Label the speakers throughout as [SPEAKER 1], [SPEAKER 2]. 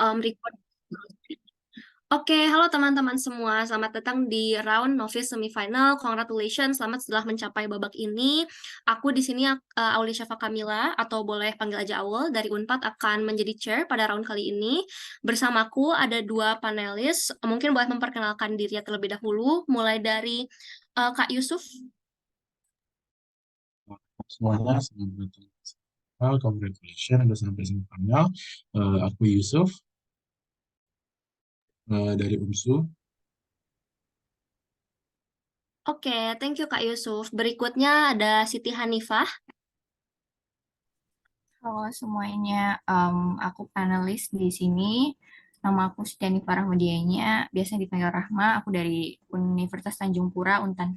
[SPEAKER 1] Record. Oke, halo teman-teman semua. Selamat datang di round novice semifinal. Congratulations, selamat setelah mencapai babak ini. Aku di sini Aulia Syafa Kamila atau boleh panggil aja Aul dari Unpad akan menjadi chair pada round kali ini. Bersamaku ada dua panelis. Mungkin boleh memperkenalkan diri terlebih dahulu, mulai dari Kak Yusuf.
[SPEAKER 2] Semuanya selamat datang. Congratulations udah sampai semifinal. Aku Yusuf dari UMSU.
[SPEAKER 1] Oke, thank you Kak Yusuf. Berikutnya ada Siti Hanifah.
[SPEAKER 3] Halo semuanya, aku panelis di sini. Nama aku Sitiani Farahmadianya, biasa dipanggil Rahma. Aku dari Universitas Tanjung Pura, Untan.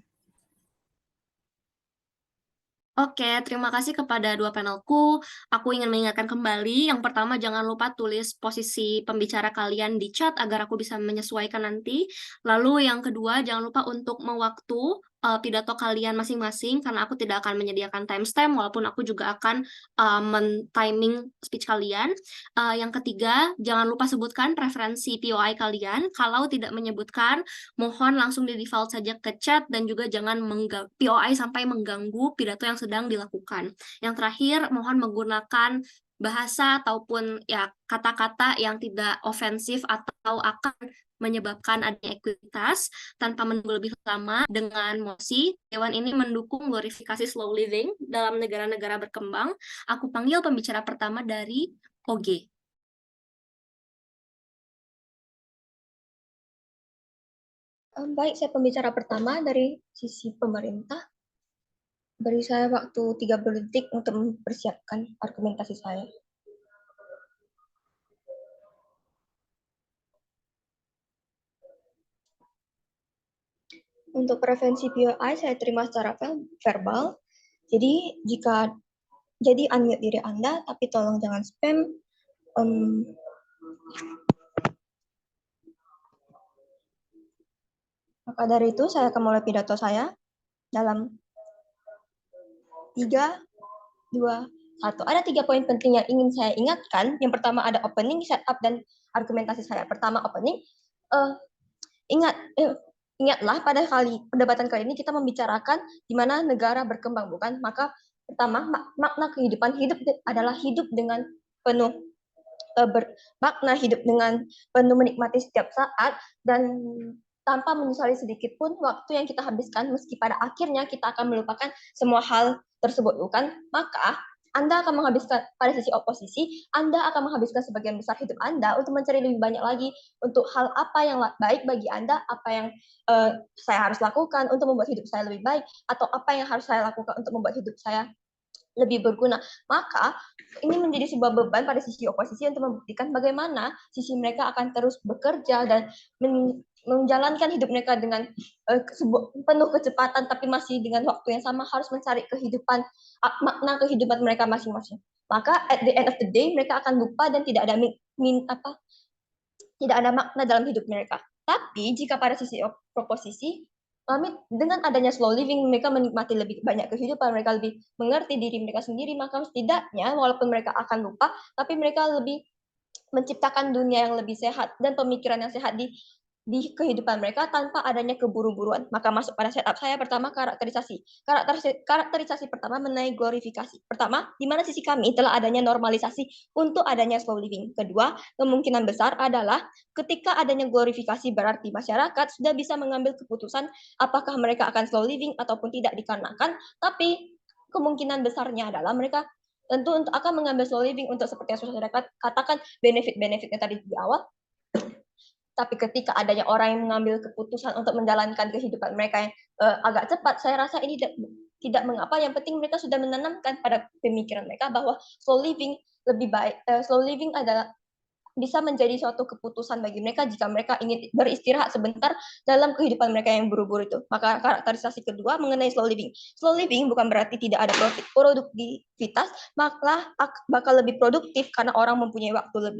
[SPEAKER 1] Oke, terima kasih kepada dua panelku. Aku ingin mengingatkan kembali, yang pertama jangan lupa tulis posisi pembicara kalian di chat agar aku bisa menyesuaikan nanti. Lalu yang kedua, jangan lupa untuk mewaktu pidato kalian masing-masing, karena aku tidak akan menyediakan timestamp, walaupun aku juga akan men-timing speech kalian. Yang ketiga, jangan lupa sebutkan referensi POI kalian. Kalau tidak menyebutkan, mohon langsung di default saja ke chat dan juga jangan POI sampai mengganggu pidato yang sedang dilakukan. Yang terakhir, mohon menggunakan bahasa ataupun ya kata-kata yang tidak ofensif atau akan menyebabkan adanya ekuitas tanpa menunggu lebih lama. Dengan mosi Dewan ini mendukung glorifikasi slow living dalam negara-negara berkembang. Aku panggil pembicara pertama dari OG.
[SPEAKER 4] Baik, saya pembicara pertama dari sisi pemerintah. Beri saya waktu 30 detik untuk mempersiapkan argumentasi saya. Untuk preferensi POI saya terima secara verbal. Jadi unmute diri Anda, tapi tolong jangan spam. Maka dari itu saya akan mulai pidato saya dalam 3, 2, 1. Ada 3 poin penting yang ingin saya ingatkan. Yang pertama ada opening, setup, dan argumentasi saya. Pertama opening, ingatlah pada perdebatan kali ini kita membicarakan di mana negara berkembang, bukan? Maka pertama makna kehidupan hidup adalah hidup dengan penuh bermakna, hidup dengan penuh menikmati setiap saat dan tanpa menyesali sedikit pun waktu yang kita habiskan, meski pada akhirnya kita akan melupakan semua hal tersebut, bukan? Maka Anda akan menghabiskan, pada sisi oposisi, Anda akan menghabiskan sebagian besar hidup Anda untuk mencari lebih banyak lagi untuk hal apa yang baik bagi Anda, apa yang saya harus lakukan untuk membuat hidup saya lebih baik, atau apa yang harus saya lakukan untuk membuat hidup saya lebih berguna. Maka ini menjadi sebuah beban pada sisi oposisi untuk membuktikan bagaimana sisi mereka akan terus bekerja dan menjalankan hidup mereka dengan penuh kecepatan, tapi masih dengan waktu yang sama harus mencari kehidupan, makna kehidupan mereka masing-masing. Maka at the end of the day mereka akan lupa dan tidak ada tidak ada makna dalam hidup mereka. Tapi jika pada sisi proposisi, dengan adanya slow living, mereka menikmati lebih banyak kehidupan, mereka lebih mengerti diri mereka sendiri, maka setidaknya walaupun mereka akan lupa, tapi mereka lebih menciptakan dunia yang lebih sehat dan pemikiran yang sehat di kehidupan mereka tanpa adanya keburu-buruan. Maka masuk pada setup saya pertama, karakterisasi. Karakterisasi pertama mengenai glorifikasi. Pertama, di mana sisi kami telah adanya normalisasi untuk adanya slow living. Kedua, kemungkinan besar adalah ketika adanya glorifikasi berarti masyarakat sudah bisa mengambil keputusan apakah mereka akan slow living ataupun tidak dikarenakan, tapi kemungkinan besarnya adalah mereka tentu akan mengambil slow living untuk seperti yang sudah saya katakan benefit-benefitnya tadi di awal. Tapi ketika adanya orang yang mengambil keputusan untuk menjalankan kehidupan mereka yang agak cepat, saya rasa ini tidak mengapa. Yang penting mereka sudah menanamkan pada pemikiran mereka bahwa slow living lebih baik. Slow living adalah bisa menjadi suatu keputusan bagi mereka jika mereka ingin beristirahat sebentar dalam kehidupan mereka yang buru-buru itu. Maka karakterisasi kedua mengenai slow living. Slow living bukan berarti tidak ada produktivitas, maka bakal lebih produktif karena orang mempunyai waktu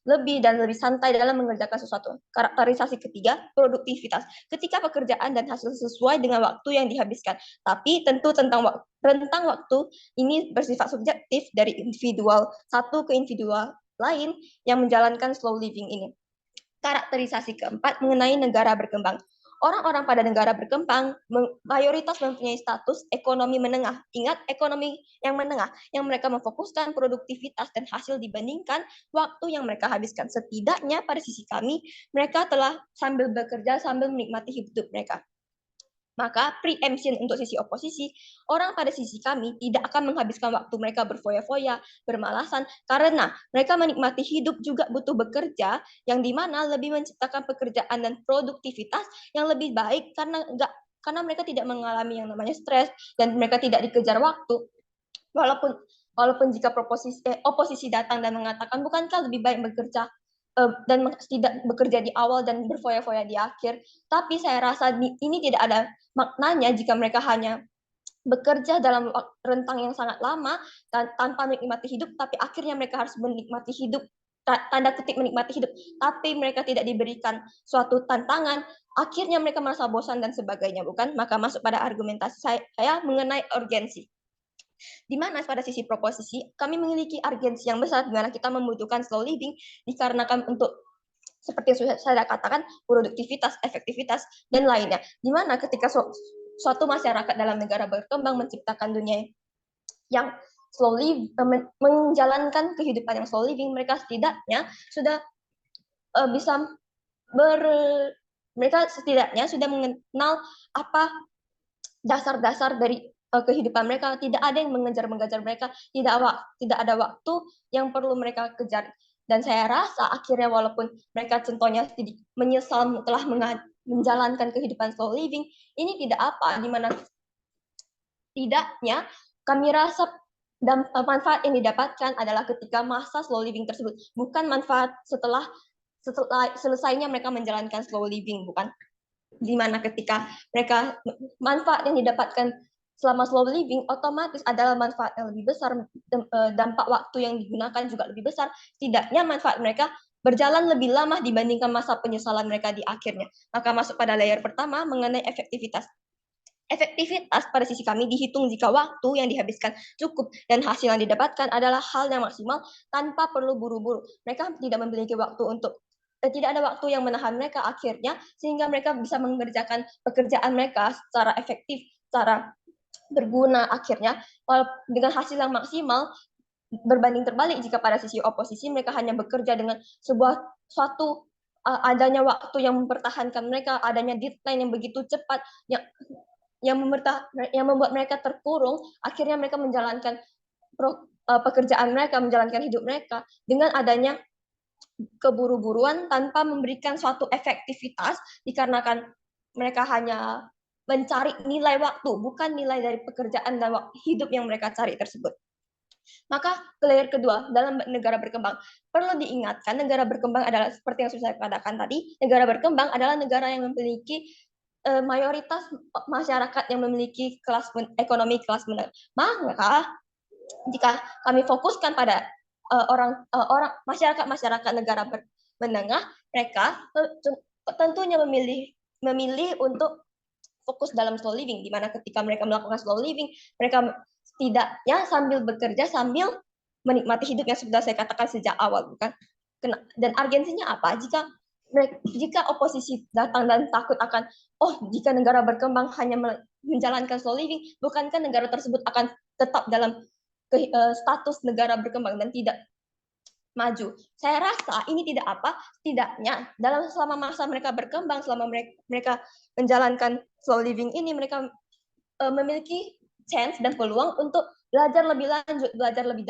[SPEAKER 4] lebih dan lebih santai dalam mengerjakan sesuatu. Karakterisasi ketiga, produktivitas. Ketika pekerjaan dan hasil sesuai dengan waktu yang dihabiskan. Tapi tentu rentang waktu ini bersifat subjektif dari individual satu ke individual lain yang menjalankan slow living ini. Karakterisasi keempat mengenai negara berkembang. Orang-orang pada negara berkembang mayoritas mempunyai status ekonomi menengah. Ingat, ekonomi yang menengah, yang mereka memfokuskan produktivitas dan hasil dibandingkan waktu yang mereka habiskan. Setidaknya pada sisi kami, mereka telah sambil bekerja, sambil menikmati hidup mereka. Maka preemption untuk sisi oposisi, orang pada sisi kami tidak akan menghabiskan waktu mereka berfoya-foya, bermalasan, karena mereka menikmati hidup juga butuh bekerja, yang dimana lebih menciptakan pekerjaan dan produktivitas yang lebih baik karena mereka tidak mengalami yang namanya stres dan mereka tidak dikejar waktu. Walaupun jika oposisi datang dan mengatakan bukankah lebih baik bekerja dan tidak bekerja di awal dan berfoya-foya di akhir, tapi saya rasa ini tidak ada maknanya jika mereka hanya bekerja dalam rentang yang sangat lama dan tanpa menikmati hidup, tapi akhirnya mereka harus menikmati hidup, tanda kutip menikmati hidup, tapi mereka tidak diberikan suatu tantangan, akhirnya mereka merasa bosan dan sebagainya, bukan? Maka masuk pada argumentasi saya mengenai urgensi. Di mana pada sisi proposisi, kami memiliki urgensi yang besar di mana kita membutuhkan slow living dikarenakan untuk seperti yang saya katakan, produktivitas, efektivitas, dan lainnya. Di mana ketika suatu masyarakat dalam negara berkembang menciptakan dunia yang slowly menjalankan kehidupan yang slow living, mereka setidaknya sudah bisa mereka setidaknya sudah mengenal apa dasar-dasar dari kehidupan mereka. Tidak ada yang mengejar mereka, tidak ada waktu yang perlu mereka kejar. Dan saya rasa akhirnya walaupun mereka contohnya menyesal telah menjalankan kehidupan slow living, ini tidak apa, di mana tidaknya kami rasa manfaat yang didapatkan adalah ketika masa slow living tersebut, bukan manfaat setelah selesainya mereka menjalankan slow living, bukan? Di mana ketika mereka manfaat yang didapatkan selama slow living otomatis adalah manfaat yang lebih besar, dampak waktu yang digunakan juga lebih besar, tidaknya manfaat mereka berjalan lebih lama dibandingkan masa penyesalan mereka di akhirnya. Maka masuk pada layer pertama mengenai efektivitas. Efektivitas pada sisi kami dihitung jika waktu yang dihabiskan cukup dan hasil yang didapatkan adalah hal yang maksimal tanpa perlu buru-buru. Mereka tidak memiliki waktu untuk tidak ada waktu yang menahan mereka akhirnya sehingga mereka bisa mengerjakan pekerjaan mereka secara efektif, secara berguna akhirnya dengan hasil yang maksimal. Berbanding terbalik jika pada sisi oposisi mereka hanya bekerja dengan suatu adanya waktu yang mempertahankan mereka, adanya deadline yang begitu cepat yang membuat mereka terkurung, akhirnya mereka menjalankan pekerjaan mereka, menjalankan hidup mereka dengan adanya keburu-buruan tanpa memberikan suatu efektivitas dikarenakan mereka hanya mencari nilai waktu, bukan nilai dari pekerjaan dan hidup yang mereka cari tersebut. Maka ke layer kedua, dalam negara berkembang, perlu diingatkan negara berkembang adalah seperti yang sudah saya katakan tadi, negara berkembang adalah negara yang memiliki mayoritas masyarakat yang memiliki ekonomi kelas menengah. Maka jika kami fokuskan pada orang masyarakat negara menengah, mereka tentunya memilih untuk fokus dalam slow living, di mana ketika mereka melakukan slow living, mereka setidaknya sambil bekerja sambil menikmati hidup yang sudah saya katakan sejak awal, bukan? Dan urgensinya apa? Jika oposisi datang dan takut akan, jika negara berkembang hanya menjalankan slow living, bukankah negara tersebut akan tetap dalam status negara berkembang dan tidak maju? Saya rasa ini tidak apa, setidaknya selama masa mereka berkembang, selama mereka menjalankan slow living ini, mereka memiliki chance dan peluang untuk belajar lebih lanjut, belajar lebih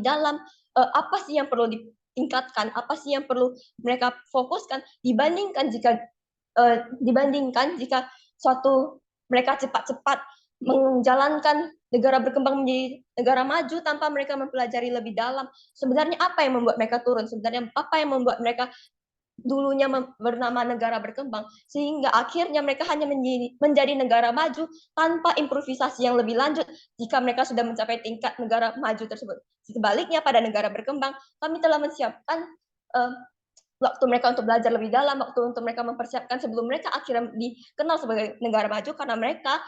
[SPEAKER 4] dalam apa sih yang perlu ditingkatkan, apa sih yang perlu mereka fokuskan dibandingkan jika suatu mereka cepat-cepat menjalankan negara berkembang menjadi negara maju tanpa mereka mempelajari lebih dalam sebenarnya apa yang membuat mereka turun, sebenarnya apa yang membuat mereka dulunya bernama negara berkembang, sehingga akhirnya mereka hanya menjadi negara maju tanpa improvisasi yang lebih lanjut jika mereka sudah mencapai tingkat negara maju tersebut. Sebaliknya pada negara berkembang, kami telah menyiapkan waktu mereka untuk belajar lebih dalam, waktu untuk mereka mempersiapkan sebelum mereka akhirnya dikenal sebagai negara maju, karena mereka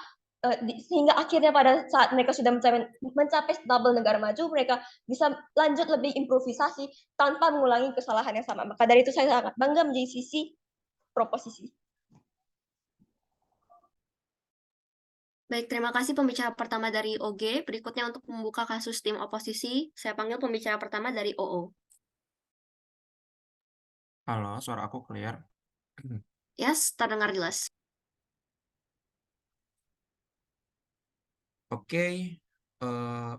[SPEAKER 4] sehingga akhirnya pada saat mereka sudah mencapai stable negara maju, mereka bisa lanjut lebih improvisasi tanpa mengulangi kesalahan yang sama. Maka dari itu saya sangat bangga menjadi sisi proposisi.
[SPEAKER 1] Baik, terima kasih pembicara pertama dari OG. Berikutnya untuk membuka kasus tim oposisi, saya panggil pembicara pertama dari OO.
[SPEAKER 5] Halo, suara aku clear?
[SPEAKER 1] Yes, terdengar jelas.
[SPEAKER 5] Oke,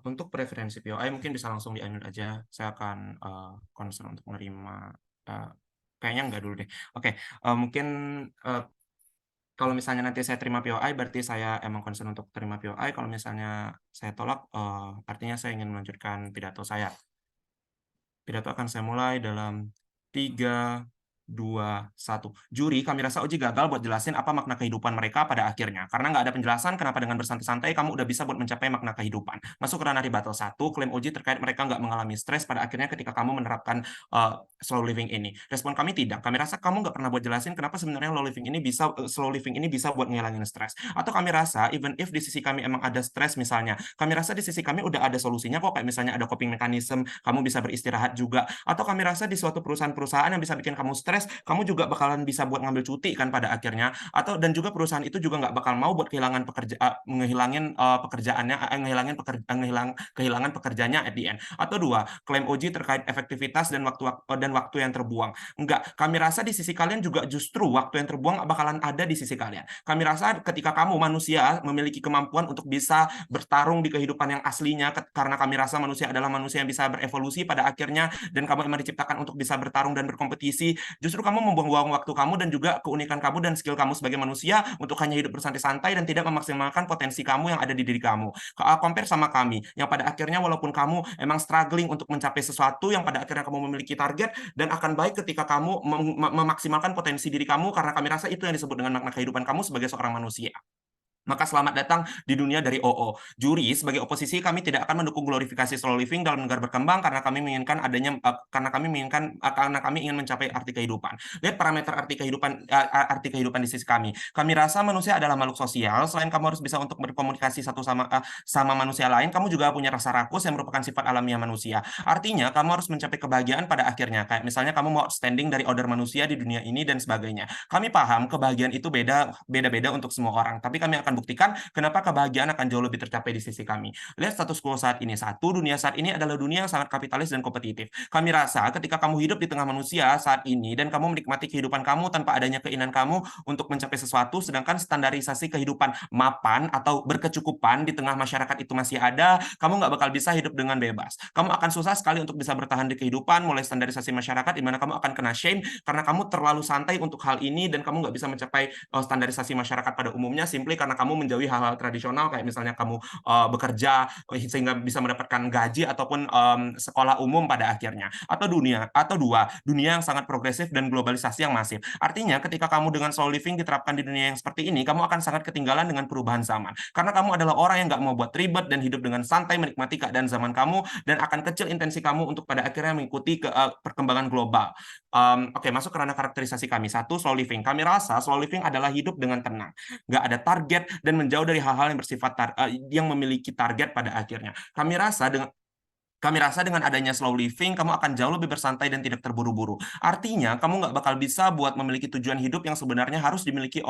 [SPEAKER 5] untuk preferensi POI mungkin bisa langsung di-unmute aja. Saya akan concern untuk menerima, kayaknya enggak dulu deh. Oke, mungkin kalau misalnya nanti saya terima POI, berarti saya emang concern untuk terima POI. Kalau misalnya saya tolak, artinya saya ingin melanjutkan pidato saya. Pidato akan saya mulai dalam 3, 2, 1. Juri, kami rasa Oji gagal buat jelasin apa makna kehidupan mereka pada akhirnya. Karena nggak ada penjelasan kenapa dengan bersantai-santai kamu udah bisa buat mencapai makna kehidupan. Masuk ke ranah rebuttal 1, klaim Oji terkait mereka nggak mengalami stres pada akhirnya ketika kamu menerapkan slow living ini. Respon kami tidak. Kami rasa kamu nggak pernah buat jelasin kenapa sebenarnya slow living ini bisa buat ngilangin stres. Atau kami rasa, even if di sisi kami emang ada stres misalnya, kami rasa di sisi kami udah ada solusinya kok, kayak misalnya ada coping mechanism, kamu bisa beristirahat juga. Atau kami rasa di suatu perusahaan-perusahaan yang bisa bikin kamu stres, kamu juga bakalan bisa buat ngambil cuti kan pada akhirnya. Dan juga perusahaan itu juga nggak bakal mau buat kehilangan kehilangan pekerjaannya at the end. Atau 2, klaim Oji terkait efektivitas dan waktu yang terbuang. Enggak, kami rasa di sisi kalian juga justru waktu yang terbuang bakalan ada di sisi kalian. Kami rasa ketika kamu manusia memiliki kemampuan untuk bisa bertarung di kehidupan yang aslinya, karena kami rasa manusia adalah manusia yang bisa berevolusi pada akhirnya, dan kamu emang diciptakan untuk bisa bertarung dan berkompetisi, justru kamu membuang-buang waktu kamu dan juga keunikan kamu dan skill kamu sebagai manusia untuk hanya hidup bersantai-santai dan tidak memaksimalkan potensi kamu yang ada di diri kamu. Compare sama kami, yang pada akhirnya walaupun kamu emang struggling untuk mencapai sesuatu, yang pada akhirnya kamu memiliki target, dan akan baik ketika kamu memaksimalkan potensi diri kamu, karena kami rasa itu yang disebut dengan makna kehidupan kamu sebagai seorang manusia. Maka selamat datang di dunia dari OO. Juri, sebagai oposisi kami tidak akan mendukung glorifikasi slow living dalam negara berkembang karena kami ingin mencapai arti kehidupan. Lihat parameter arti kehidupan di sisi kami. Kami rasa manusia adalah makhluk sosial. Selain kamu harus bisa untuk berkomunikasi satu sama manusia lain, kamu juga punya rasa rakus yang merupakan sifat alamiah manusia. Artinya, kamu harus mencapai kebahagiaan pada akhirnya. Kayak misalnya kamu mau outstanding dari order manusia di dunia ini dan sebagainya. Kami paham kebahagiaan itu beda-beda untuk semua orang, tapi kami akan buktikan kenapa kebahagiaan akan jauh lebih tercapai di sisi kami. Lihat status quo saat ini. Dunia saat ini adalah dunia yang sangat kapitalis dan kompetitif. Kami rasa ketika kamu hidup di tengah manusia saat ini dan kamu menikmati kehidupan kamu tanpa adanya keinginan kamu untuk mencapai sesuatu, sedangkan standarisasi kehidupan mapan atau berkecukupan di tengah masyarakat itu masih ada, kamu nggak bakal bisa hidup dengan bebas. Kamu akan susah sekali untuk bisa bertahan di kehidupan, mulai standarisasi masyarakat, di mana kamu akan kena shame karena kamu terlalu santai untuk hal ini dan kamu nggak bisa mencapai standarisasi masyarakat pada umumnya, simply karena kamu menjauhi hal-hal tradisional, kayak misalnya kamu bekerja sehingga bisa mendapatkan gaji ataupun sekolah umum pada akhirnya. Atau 2, dunia yang sangat progresif dan globalisasi yang masif. Artinya ketika kamu dengan slow living diterapkan di dunia yang seperti ini, kamu akan sangat ketinggalan dengan perubahan zaman. Karena kamu adalah orang yang nggak mau buat ribet dan hidup dengan santai menikmati keadaan zaman kamu, dan akan kecil intensi kamu untuk pada akhirnya mengikuti perkembangan global. Oke, masuk ke ranah karakterisasi kami. 1, slow living. Kami rasa slow living adalah hidup dengan tenang, nggak ada target, dan menjauh dari hal-hal yang bersifat yang memiliki target pada akhirnya. Kami rasa dengan adanya slow living, kamu akan jauh lebih bersantai dan tidak terburu-buru. Artinya, kamu nggak bakal bisa buat memiliki tujuan hidup yang sebenarnya harus dimiliki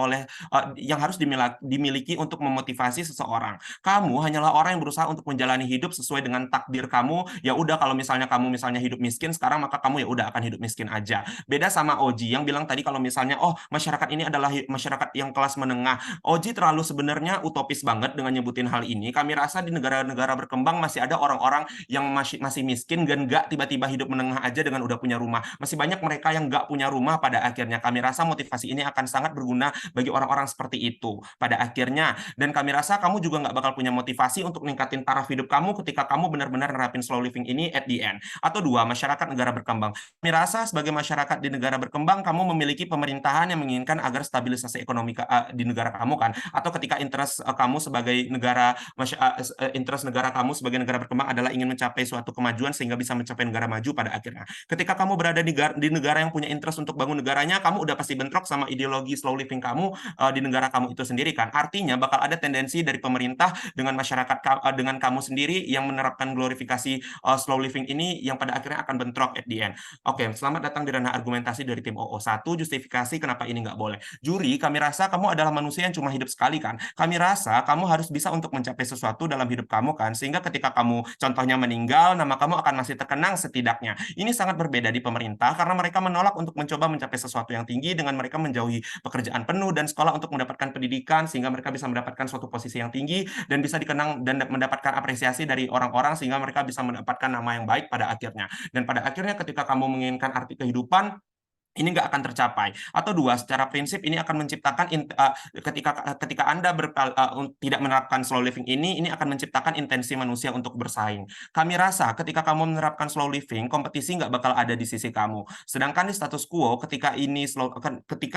[SPEAKER 5] dimiliki untuk memotivasi seseorang. Kamu hanyalah orang yang berusaha untuk menjalani hidup sesuai dengan takdir kamu. Ya udah, kalau misalnya kamu hidup miskin sekarang, maka kamu ya udah akan hidup miskin aja. Beda sama Oji yang bilang tadi kalau misalnya masyarakat ini adalah masyarakat yang kelas menengah. Oji terlalu sebenarnya utopis banget dengan nyebutin hal ini. Kami rasa di negara-negara berkembang masih ada orang-orang yang masih miskin dan nggak tiba-tiba hidup menengah aja dengan udah punya rumah. Masih banyak mereka yang nggak punya rumah pada akhirnya. Kami rasa motivasi ini akan sangat berguna bagi orang-orang seperti itu pada akhirnya. Dan kami rasa kamu juga nggak bakal punya motivasi untuk ningkatin taraf hidup kamu ketika kamu benar-benar nerapin slow living ini at the end. Atau 2, masyarakat negara berkembang. Kami rasa sebagai masyarakat di negara berkembang, kamu memiliki pemerintahan yang menginginkan agar stabilisasi ekonomi di negara kamu kan. Atau ketika interest kamu sebagai negara kamu sebagai negara berkembang adalah ingin mencapai suatu kemajuan sehingga bisa mencapai negara maju pada akhirnya. Ketika kamu berada di negara yang punya interest untuk bangun negaranya, kamu udah pasti bentrok sama ideologi slow living kamu di negara kamu itu sendiri kan. Artinya bakal ada tendensi dari pemerintah dengan masyarakat dengan kamu sendiri yang menerapkan glorifikasi slow living ini yang pada akhirnya akan bentrok at the end. Oke, selamat datang di ranah argumentasi dari tim OO1. Justifikasi kenapa ini nggak boleh. Juri, kami rasa kamu adalah manusia yang cuma hidup sekali kan. Kami rasa kamu harus bisa untuk mencapai sesuatu dalam hidup kamu kan, sehingga ketika kamu contohnya meninggal, nama kamu akan masih terkenang setidaknya. Ini sangat berbeda di pemerintah karena mereka menolak untuk mencoba mencapai sesuatu yang tinggi dengan mereka menjauhi pekerjaan penuh dan sekolah untuk mendapatkan pendidikan sehingga mereka bisa mendapatkan suatu posisi yang tinggi dan bisa dikenang dan mendapatkan apresiasi dari orang-orang sehingga mereka bisa mendapatkan nama yang baik pada akhirnya. Dan pada akhirnya ketika kamu menginginkan arti kehidupan, ini nggak akan tercapai. Atau dua, secara prinsip ini akan menciptakan ketika Anda tidak menerapkan slow living ini akan menciptakan intensi manusia untuk bersaing. Kami rasa ketika kamu menerapkan slow living, kompetisi nggak bakal ada di sisi kamu. Sedangkan di status quo, ketika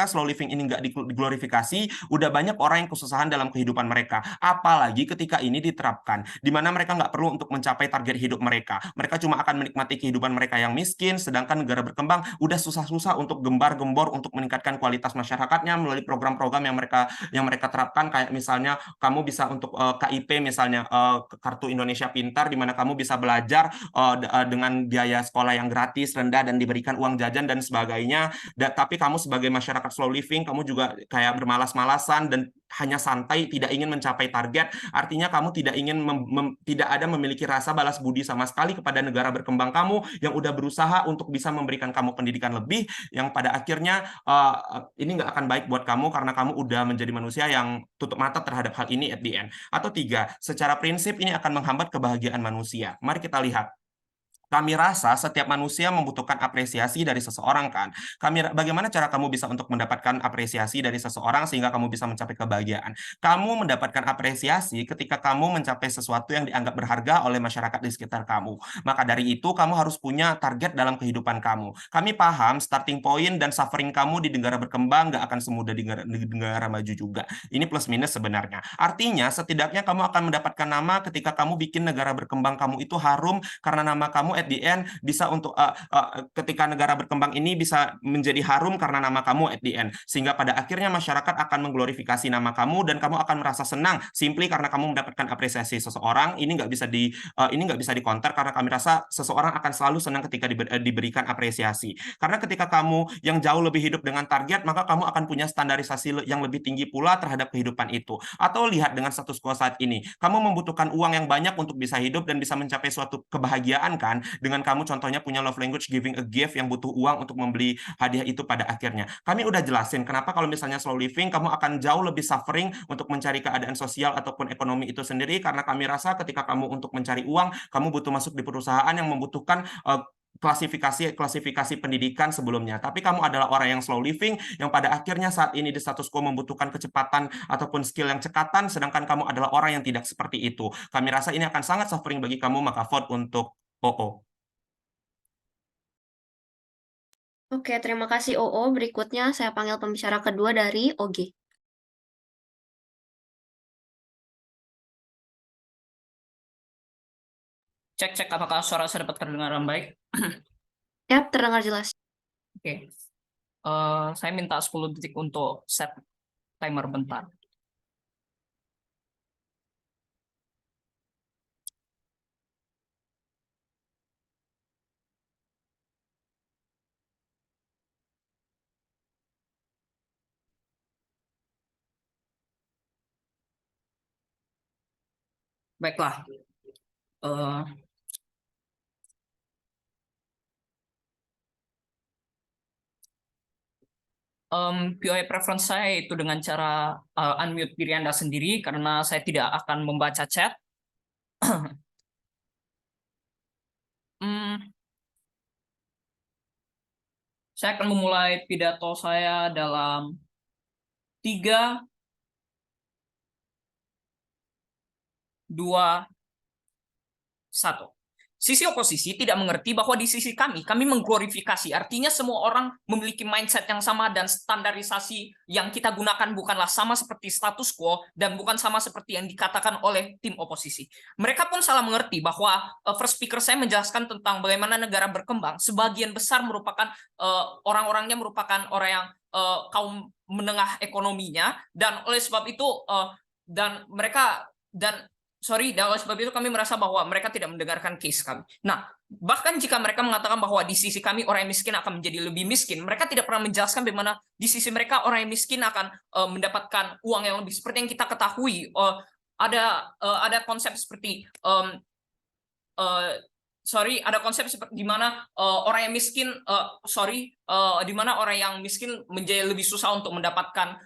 [SPEAKER 5] slow living ini nggak diglorifikasi, udah banyak orang yang kesusahan dalam kehidupan mereka. Apalagi ketika ini diterapkan, di mana mereka nggak perlu untuk mencapai target hidup mereka. Mereka cuma akan menikmati kehidupan mereka yang miskin, sedangkan negara berkembang udah susah-susah untuk gembar-gembor untuk meningkatkan kualitas masyarakatnya melalui program-program yang mereka terapkan, kayak misalnya kamu bisa untuk KIP misalnya Kartu Indonesia Pintar, di mana kamu bisa belajar dengan biaya sekolah yang gratis, rendah, dan diberikan uang jajan dan sebagainya. Tapi kamu sebagai masyarakat slow living, kamu juga kayak bermalas-malasan dan hanya santai, tidak ingin mencapai target. Artinya kamu tidak ingin tidak ada memiliki rasa balas budi sama sekali kepada negara berkembang kamu yang udah berusaha untuk bisa memberikan kamu pendidikan lebih, yang pada akhirnya ini nggak akan baik buat kamu karena kamu udah menjadi manusia yang tutup mata terhadap hal ini at the end. Atau tiga, secara prinsip ini akan menghambat kebahagiaan manusia. Mari kita lihat. Kami rasa setiap manusia membutuhkan apresiasi dari seseorang kan. Bagaimana cara kamu bisa untuk mendapatkan apresiasi dari seseorang sehingga kamu bisa mencapai kebahagiaan? Kamu mendapatkan apresiasi ketika kamu mencapai sesuatu yang dianggap berharga oleh masyarakat di sekitar kamu. Maka dari itu kamu harus punya target dalam kehidupan kamu. Kami paham starting point dan suffering kamu di negara berkembang nggak akan semudah di negara maju juga. Ini plus minus sebenarnya. Artinya setidaknya kamu akan mendapatkan nama ketika kamu bikin negara berkembang kamu itu harum karena nama kamu at the end bisa untuk ketika negara berkembang ini bisa menjadi harum karena nama kamu at the end, sehingga pada akhirnya masyarakat akan mengglorifikasi nama kamu dan kamu akan merasa senang simply karena kamu mendapatkan apresiasi seseorang. Ini nggak bisa di-counter karena kami rasa seseorang akan selalu senang ketika diberikan apresiasi, karena ketika kamu yang jauh lebih hidup dengan target, maka kamu akan punya standarisasi yang lebih tinggi pula terhadap kehidupan itu. Atau lihat dengan status quo saat ini, kamu membutuhkan uang yang banyak untuk bisa hidup dan bisa mencapai suatu kebahagiaan kan, dengan kamu contohnya punya love language giving a gift yang butuh uang untuk membeli hadiah itu pada akhirnya. Kami udah jelasin kenapa kalau misalnya slow living kamu akan jauh lebih suffering untuk mencari keadaan sosial ataupun ekonomi itu sendiri, karena kami rasa ketika kamu untuk mencari uang, kamu butuh masuk di perusahaan yang membutuhkan klasifikasi pendidikan sebelumnya. Tapi kamu adalah orang yang slow living yang pada akhirnya saat ini di status quo membutuhkan kecepatan ataupun skill yang cekatan, sedangkan kamu adalah orang yang tidak seperti itu. Kami rasa ini akan sangat suffering bagi kamu, maka vote untuk OO.
[SPEAKER 1] Oke, terima kasih OO. Berikutnya saya panggil pembicara kedua dari OG.
[SPEAKER 6] Cek apakah suara saya dapat terdengar dengan baik?
[SPEAKER 1] Yap, terdengar jelas.
[SPEAKER 6] Oke. Saya minta 10 detik untuk set timer bentar. Baiklah. POI preference saya itu dengan cara unmute diri Anda sendiri karena saya tidak akan membaca chat. Saya akan memulai pidato saya dalam 3, 2, 1. sisi oposisi tidak mengerti bahwa di sisi kami mengglorifikasi. Artinya semua orang memiliki mindset yang sama dan standarisasi yang kita gunakan bukanlah sama seperti status quo dan bukan sama seperti yang dikatakan oleh tim oposisi. Mereka pun salah mengerti bahwa first speaker saya menjelaskan tentang bagaimana negara berkembang. Sebagian besar merupakan orang-orangnya merupakan orang yang kaum menengah ekonominya, dan oleh sebab itu oleh sebab itu kami merasa bahwa mereka tidak mendengarkan case kami. Nah, bahkan jika mereka mengatakan bahwa di sisi kami orang yang miskin akan menjadi lebih miskin, mereka tidak pernah menjelaskan bagaimana di sisi mereka orang yang miskin akan mendapatkan uang yang lebih. Seperti yang kita ketahui, ada konsep seperti ada konsep seperti di mana orang yang miskin di mana orang yang miskin menjadi lebih susah untuk mendapatkan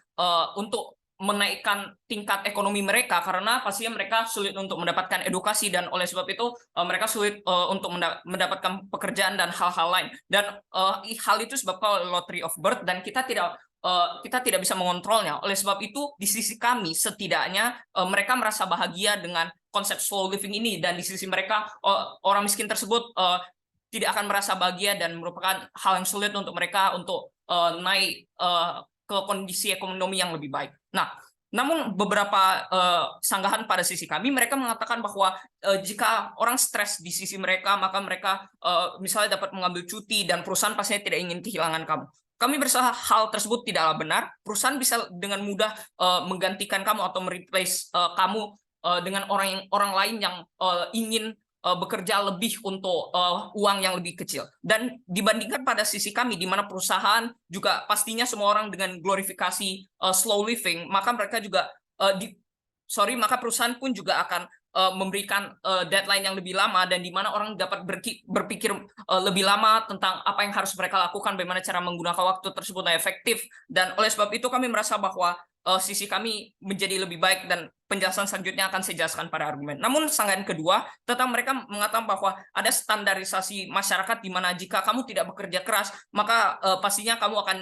[SPEAKER 6] untuk menaikkan tingkat ekonomi mereka, karena pastinya mereka sulit untuk mendapatkan edukasi, dan oleh sebab itu mereka sulit untuk mendapatkan pekerjaan dan hal-hal lain, dan hal itu sebabkan lottery of birth, dan kita tidak bisa mengontrolnya. Oleh sebab itu di sisi kami setidaknya mereka merasa bahagia dengan konsep slow living ini, dan di sisi mereka orang miskin tersebut tidak akan merasa bahagia dan merupakan hal yang sulit untuk mereka untuk naik ke kondisi ekonomi yang lebih baik. Nah, namun beberapa sanggahan pada sisi kami, mereka mengatakan bahwa jika orang stres di sisi mereka, maka mereka misalnya dapat mengambil cuti, dan perusahaan pastinya tidak ingin kehilangan kamu. Kami berusaha hal tersebut tidaklah benar. Perusahaan bisa dengan mudah menggantikan kamu atau mereplace kamu dengan orang lain yang ingin bekerja lebih untuk uang yang lebih kecil. Dan dibandingkan pada sisi kami, di mana perusahaan juga pastinya semua orang dengan glorifikasi slow living, maka mereka juga maka perusahaan pun juga akan memberikan deadline yang lebih lama, dan di mana orang dapat berpikir lebih lama tentang apa yang harus mereka lakukan, bagaimana cara menggunakan waktu tersebut yang efektif. Dan oleh sebab itu kami merasa bahwa sisi kami menjadi lebih baik, dan penjelasan selanjutnya akan saya jelaskan pada argumen. Namun sanggahan kedua tentang mereka mengatakan bahwa ada standarisasi masyarakat di mana jika kamu tidak bekerja keras, maka pastinya kamu akan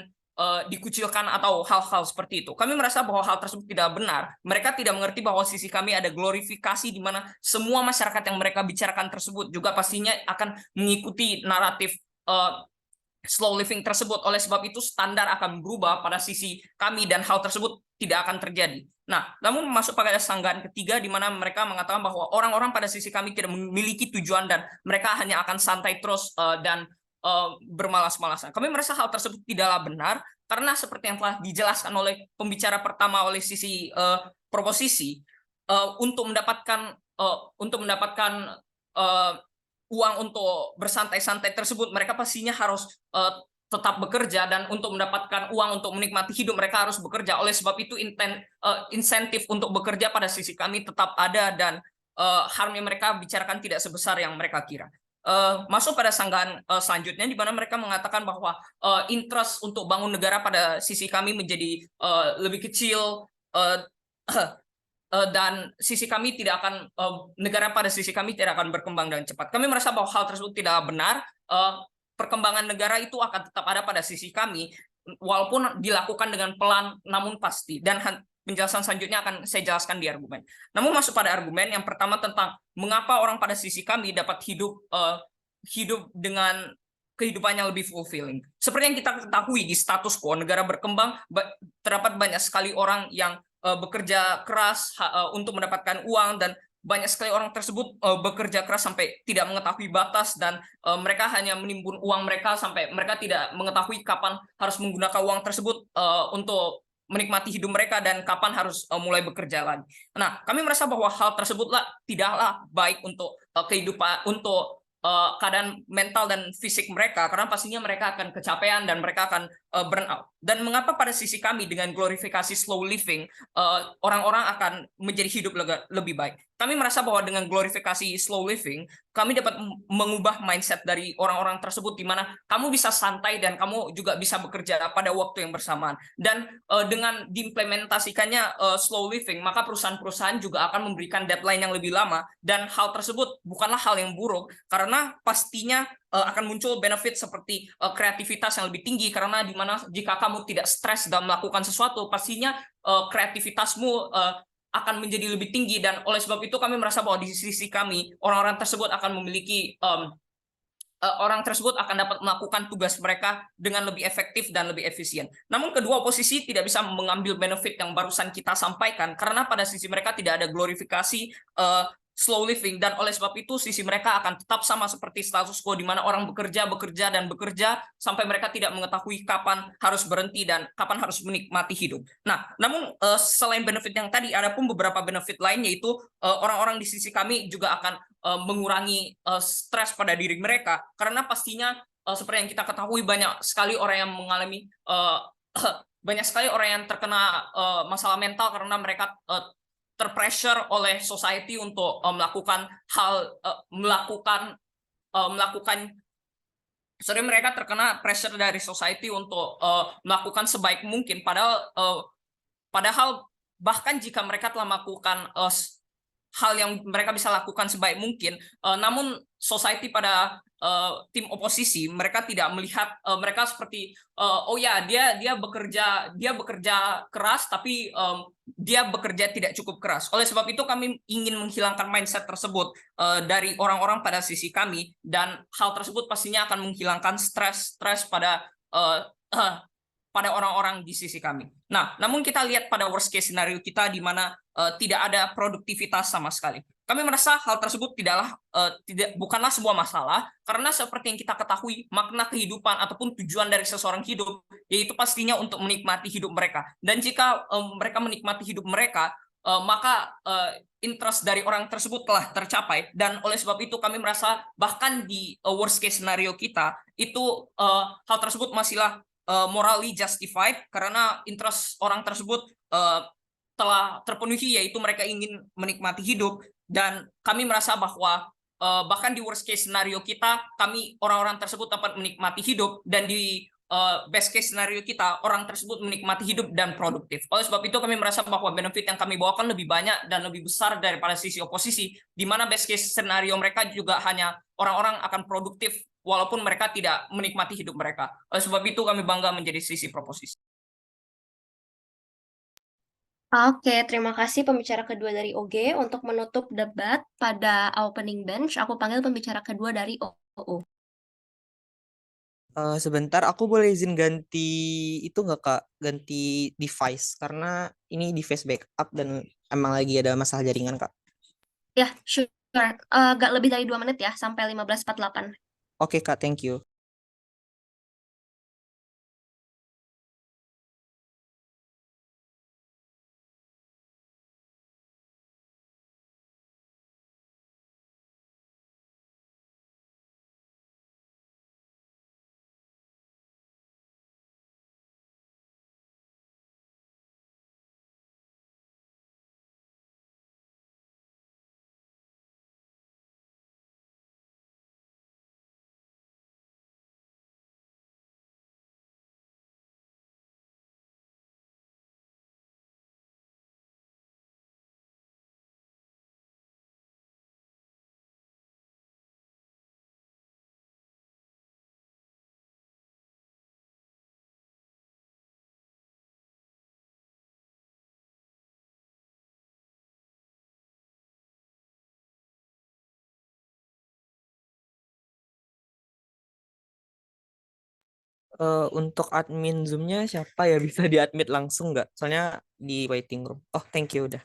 [SPEAKER 6] dikucilkan atau hal-hal seperti itu. Kami merasa bahwa hal tersebut tidak benar. Mereka tidak mengerti bahwa sisi kami ada glorifikasi di mana semua masyarakat yang mereka bicarakan tersebut juga pastinya akan mengikuti naratif slow living tersebut. Oleh sebab itu standar akan berubah pada sisi kami, dan hal tersebut tidak akan terjadi. Nah, namun masuk pada sanggahan ketiga di mana mereka mengatakan bahwa orang-orang pada sisi kami tidak memiliki tujuan, dan mereka hanya akan santai terus dan bermalas-malasan. Kami merasa hal tersebut tidaklah benar, karena seperti yang telah dijelaskan oleh pembicara pertama oleh sisi proposisi, untuk mendapatkan uang untuk bersantai-santai tersebut, mereka pastinya harus tetap bekerja, dan untuk mendapatkan uang untuk menikmati hidup mereka harus bekerja. Oleh sebab itu insentif untuk bekerja pada sisi kami tetap ada, dan harga mereka bicarakan tidak sebesar yang mereka kira. Masuk pada sanggahan selanjutnya di mana mereka mengatakan bahwa interest untuk bangun negara pada sisi kami menjadi lebih kecil, dan sisi kami tidak akan negara pada sisi kami tidak akan berkembang dengan cepat. Kami merasa bahwa hal tersebut tidak benar. Perkembangan negara itu akan tetap ada pada sisi kami, walaupun dilakukan dengan pelan namun pasti. Dan penjelasan selanjutnya akan saya jelaskan di argumen. Namun masuk pada argumen yang pertama tentang mengapa orang pada sisi kami dapat hidup dengan kehidupan yang lebih fulfilling. Seperti yang kita ketahui di status quo negara berkembang, terdapat banyak sekali orang yang bekerja keras untuk mendapatkan uang, dan banyak sekali orang tersebut bekerja keras sampai tidak mengetahui batas, dan mereka hanya menimbun uang mereka sampai mereka tidak mengetahui kapan harus menggunakan uang tersebut untuk menikmati hidup mereka dan kapan harus mulai bekerja lagi. Nah, kami merasa bahwa hal tersebutlah tidaklah baik untuk kehidupan, untuk keadaan mental dan fisik mereka, karena pastinya mereka akan kecapean dan mereka akan burn out. Dan mengapa pada sisi kami dengan glorifikasi slow living orang-orang akan menjadi hidup lebih baik? Kami merasa bahwa dengan glorifikasi slow living kami dapat mengubah mindset dari orang-orang tersebut, di mana kamu bisa santai dan kamu juga bisa bekerja pada waktu yang bersamaan. Dan dengan diimplementasikannya slow living, maka perusahaan-perusahaan juga akan memberikan deadline yang lebih lama, dan hal tersebut bukanlah hal yang buruk, karena pastinya akan muncul benefit seperti kreativitas yang lebih tinggi, karena di mana jika kamu tidak stres dalam melakukan sesuatu, pastinya kreativitasmu akan menjadi lebih tinggi, dan oleh sebab itu kami merasa bahwa di sisi kami orang-orang tersebut akan memiliki orang tersebut akan dapat melakukan tugas mereka dengan lebih efektif dan lebih efisien. Namun kedua posisi tidak bisa mengambil benefit yang barusan kita sampaikan, karena pada sisi mereka tidak ada glorifikasi slow living, dan oleh sebab itu sisi mereka akan tetap sama seperti status quo, di mana orang bekerja sampai mereka tidak mengetahui kapan harus berhenti dan kapan harus menikmati hidup. Nah, namun selain benefit yang tadi, ada pun beberapa benefit lain, yaitu orang-orang di sisi kami juga akan mengurangi stres pada diri mereka, karena pastinya seperti yang kita ketahui banyak sekali orang yang mengalami banyak sekali orang yang terkena masalah mental karena mereka terpressure oleh society untuk melakukan mereka terkena pressure dari society untuk melakukan sebaik mungkin, padahal bahkan jika mereka telah melakukan hal yang mereka bisa lakukan sebaik mungkin, namun society pada tim oposisi mereka tidak melihat mereka seperti oh ya, dia bekerja keras, tapi dia bekerja tidak cukup keras. Oleh sebab itu kami ingin menghilangkan mindset tersebut dari orang-orang pada sisi kami, dan hal tersebut pastinya akan menghilangkan stres pada orang-orang di sisi kami. Nah, namun kita lihat pada worst case scenario kita, di mana tidak ada produktivitas sama sekali. Kami merasa hal tersebut bukanlah sebuah masalah, karena seperti yang kita ketahui, makna kehidupan ataupun tujuan dari seseorang hidup, yaitu pastinya untuk menikmati hidup mereka. Dan jika mereka menikmati hidup mereka, maka interest dari orang tersebut telah tercapai. Dan oleh sebab itu kami merasa bahkan di worst case scenario kita, itu hal tersebut masihlah morally justified, karena interest orang tersebut telah terpenuhi, yaitu mereka ingin menikmati hidup. Dan kami merasa bahwa bahkan di worst case scenario kita, kami orang-orang tersebut dapat menikmati hidup, dan di best case scenario kita, orang tersebut menikmati hidup dan produktif. Oleh sebab itu kami merasa bahwa benefit yang kami bawakan lebih banyak dan lebih besar daripada sisi oposisi, di mana best case scenario mereka juga hanya orang-orang akan produktif walaupun mereka tidak menikmati hidup mereka. Oleh sebab itu kami bangga menjadi sisi proposisi.
[SPEAKER 1] Oke, terima kasih pembicara kedua dari OG. Untuk menutup debat pada opening bench, aku panggil pembicara kedua dari OO.
[SPEAKER 7] Sebentar, aku boleh izin ganti itu nggak Kak? Ganti device, karena ini device backup dan emang lagi ada masalah jaringan Kak.
[SPEAKER 1] Ya, sure. Gak lebih dari 2 menit ya, sampai 15.48.
[SPEAKER 7] Oke Kak, thank you. Untuk admin Zoom-nya siapa ya, bisa di-admit langsung nggak? Soalnya di waiting room. Oh, thank you udah.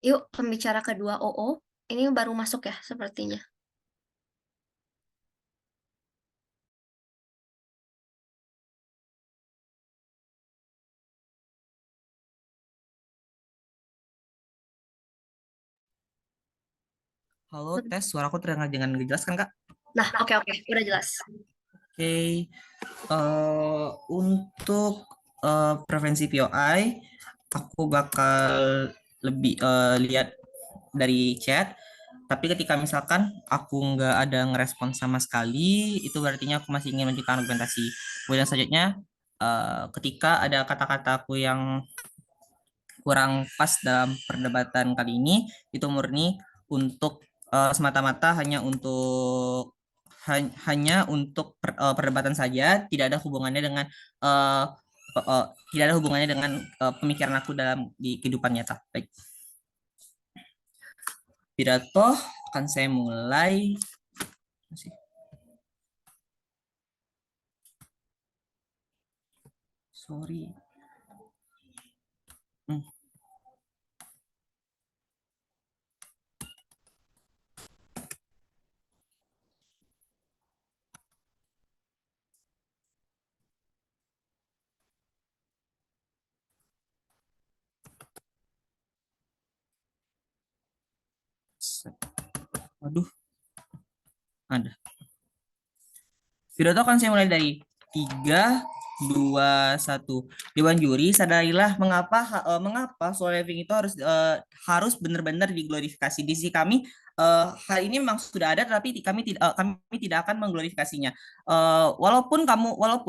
[SPEAKER 1] Yuk, pembicara kedua OO. Ini baru masuk ya, sepertinya.
[SPEAKER 7] Halo, tes suaraku terdengar dengan jelas kan Kak?
[SPEAKER 1] Nah, oke, udah jelas.
[SPEAKER 7] Oke. Untuk preferensi POI, aku bakal lebih lihat dari chat. Tapi ketika misalkan aku nggak ada ngerespon sama sekali, itu berarti aku masih ingin menunjukkan argumentasi. Kemudian selanjutnya, ketika ada kata-kata aku yang kurang pas dalam perdebatan kali ini, itu murni untuk semata-mata hanya untuk perdebatan saja, tidak ada hubungannya dengan eh, tidak ada hubungannya dengan pemikiran aku dalam di kehidupan nyata. Baik, pidato akan saya mulai. Sorry. Waduh, ada. Pidato akan saya mulai dari 3, 2, 1. Dewan juri, sadarilah mengapa solo living itu harus benar-benar diglorifikasi. Di sisi kami, hal ini memang sudah ada, tapi kami tidak akan mengglorifikasinya. Walaupun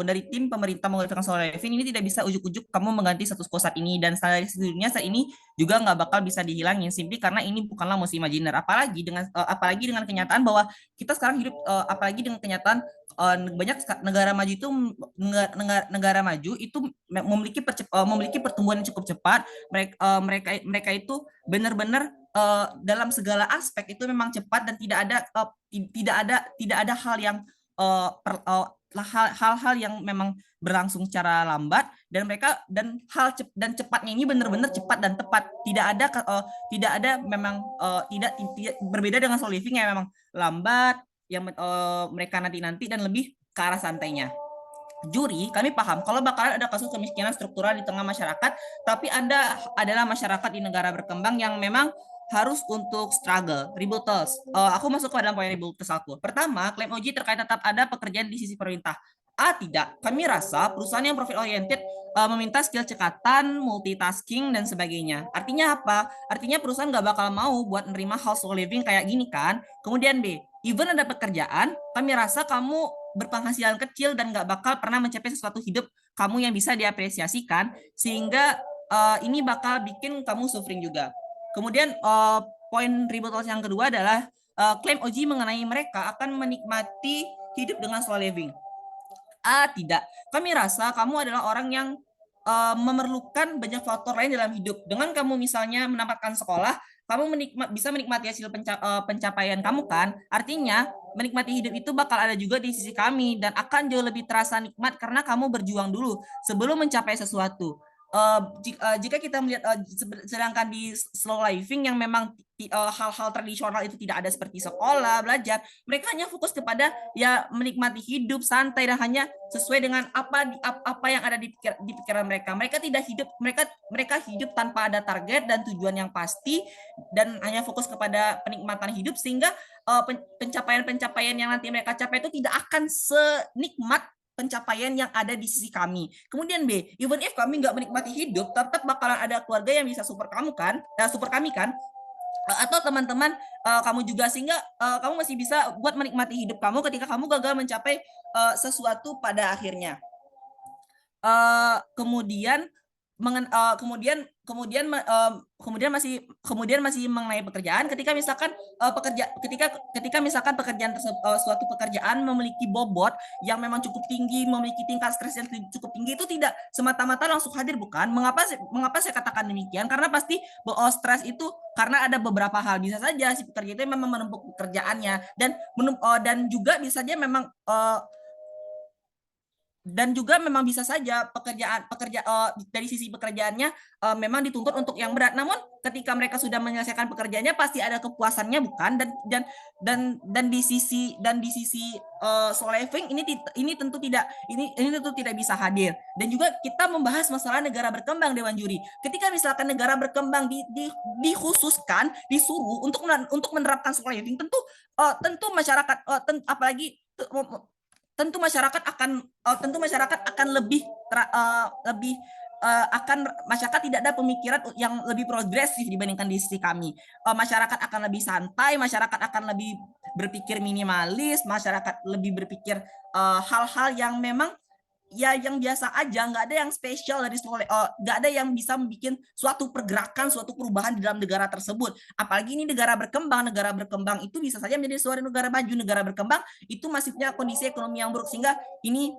[SPEAKER 7] dari tim pemerintah mengglorifikasi solo living, ini tidak bisa ujuk-ujuk kamu mengganti status quo saat ini, dan standarisasi dunia saat ini juga nggak bakal bisa dihilangin, simply karena ini bukanlah musim imajiner. Apalagi dengan kenyataan bahwa kita sekarang hidup, apalagi dengan kenyataan banyak negara maju itu memiliki pertumbuhan yang cukup cepat. Mereka itu benar-benar dalam segala aspek itu memang cepat, dan tidak ada hal-hal yang memang berlangsung secara lambat, dan cepatnya ini benar-benar cepat dan tepat. Tidak ada memang tidak berbeda dengan solo living yang memang lambat, yang mereka nanti dan lebih ke arah santainya. Juri, kami paham kalau bakalan ada kasus kemiskinan struktural di tengah masyarakat, tapi Anda adalah masyarakat di negara berkembang yang memang harus untuk struggle. Rebuttals. Aku masuk ke dalam poin rebuttals aku. Pertama, klaim uji terkait tetap ada pekerjaan di sisi pemerintah. Tidak. Kami rasa perusahaan yang profit oriented meminta skill cekatan, multitasking, dan sebagainya. Artinya apa? Artinya perusahaan nggak bakal mau buat nerima household living kayak gini kan. Kemudian B, even ada pekerjaan, kami rasa kamu berpenghasilan kecil dan nggak bakal pernah mencapai sesuatu hidup kamu yang bisa diapresiasikan, sehingga ini bakal bikin kamu suffering juga. Kemudian poin rebuttal yang kedua adalah klaim Oji mengenai mereka akan menikmati hidup dengan slow living. Tidak. Kami rasa kamu adalah orang yang memerlukan banyak faktor lain dalam hidup. Dengan kamu misalnya menamatkan sekolah, kamu bisa menikmati hasil pencapaian kamu kan. Artinya menikmati hidup itu bakal ada juga di sisi kami, dan akan jauh lebih terasa nikmat karena kamu berjuang dulu sebelum mencapai sesuatu. Jika kita melihat sedangkan di slow living yang memang hal-hal tradisional itu tidak ada seperti sekolah, belajar, mereka hanya fokus kepada ya menikmati hidup santai dan hanya sesuai dengan apa yang ada di pikiran mereka. Mereka hidup tanpa ada target dan tujuan yang pasti, dan hanya fokus kepada penikmatan hidup, sehingga pencapaian-pencapaian yang nanti mereka capai itu tidak akan senikmat pencapaian yang ada di sisi kami. Kemudian B, even if kami nggak menikmati hidup, tetap bakalan ada keluarga yang bisa support kami kan, atau teman-teman kamu juga, sehingga kamu masih bisa buat menikmati hidup kamu ketika kamu gagal mencapai sesuatu pada akhirnya. Kemudian masih mengenai pekerjaan, ketika misalkan pekerjaan suatu pekerjaan memiliki bobot yang memang cukup tinggi, memiliki tingkat stres yang cukup tinggi, itu tidak semata-mata langsung hadir, bukan? Mengapa saya katakan demikian? Karena pasti stres itu karena ada beberapa hal. Bisa saja si pekerja itu memang menumpuk pekerjaannya, dan juga bisa saja memang bisa saja dari sisi pekerjaannya memang dituntut untuk yang berat. Namun ketika mereka sudah menyelesaikan pekerjaannya, pasti ada kepuasannya, bukan? Dan di sisi slow living ini tentu tidak bisa hadir. Dan juga kita membahas masalah negara berkembang, Dewan Juri. Ketika misalkan negara berkembang dikhususkan, disuruh untuk menerapkan slow living, tentu masyarakat tentu masyarakat akan lebih masyarakat tidak ada pemikiran yang lebih progresif dibandingkan di sisi kami. Masyarakat akan lebih santai, masyarakat akan lebih berpikir minimalis, masyarakat lebih berpikir hal-hal yang memang ya yang biasa aja, nggak ada yang spesial dari nggak ada yang bisa membuat suatu pergerakan, suatu perubahan di dalam negara tersebut. Apalagi ini negara berkembang itu bisa saja menjadi suatu negara maju. Negara berkembang itu masih punya kondisi ekonomi yang buruk, sehingga ini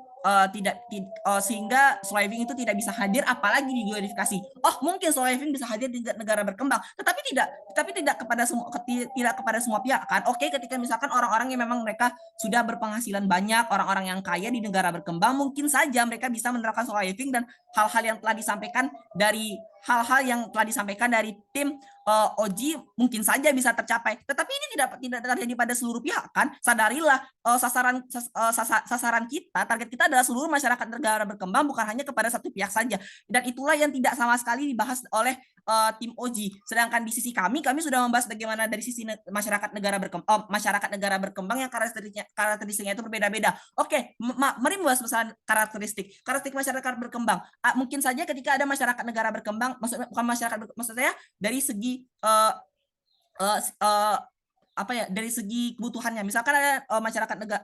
[SPEAKER 7] sehingga slow living itu tidak bisa hadir, apalagi diglorifikasi. Mungkin slow living bisa hadir di negara berkembang, tetapi tidak kepada semua pihak kan. Oke, ketika misalkan orang-orang yang memang mereka sudah berpenghasilan banyak, orang-orang yang kaya di negara berkembang, mungkin saja mereka bisa menerapkan slow living, dan hal-hal yang telah disampaikan dari tim Oji mungkin saja bisa tercapai, tetapi ini tidak terjadi pada seluruh pihak kan. Sadarilah sasaran kita, target kita adalah seluruh masyarakat negara berkembang, bukan hanya kepada satu pihak saja, dan itulah yang tidak sama sekali dibahas oleh tim Oji. Sedangkan di sisi kami sudah membahas bagaimana dari sisi masyarakat negara berkembang yang karakteristiknya itu berbeda-beda. Oke, mari membahas masalah karakteristik masyarakat berkembang. Mungkin saja ketika ada masyarakat negara berkembang, maksud saya dari segi dari segi kebutuhannya. Misalkan ada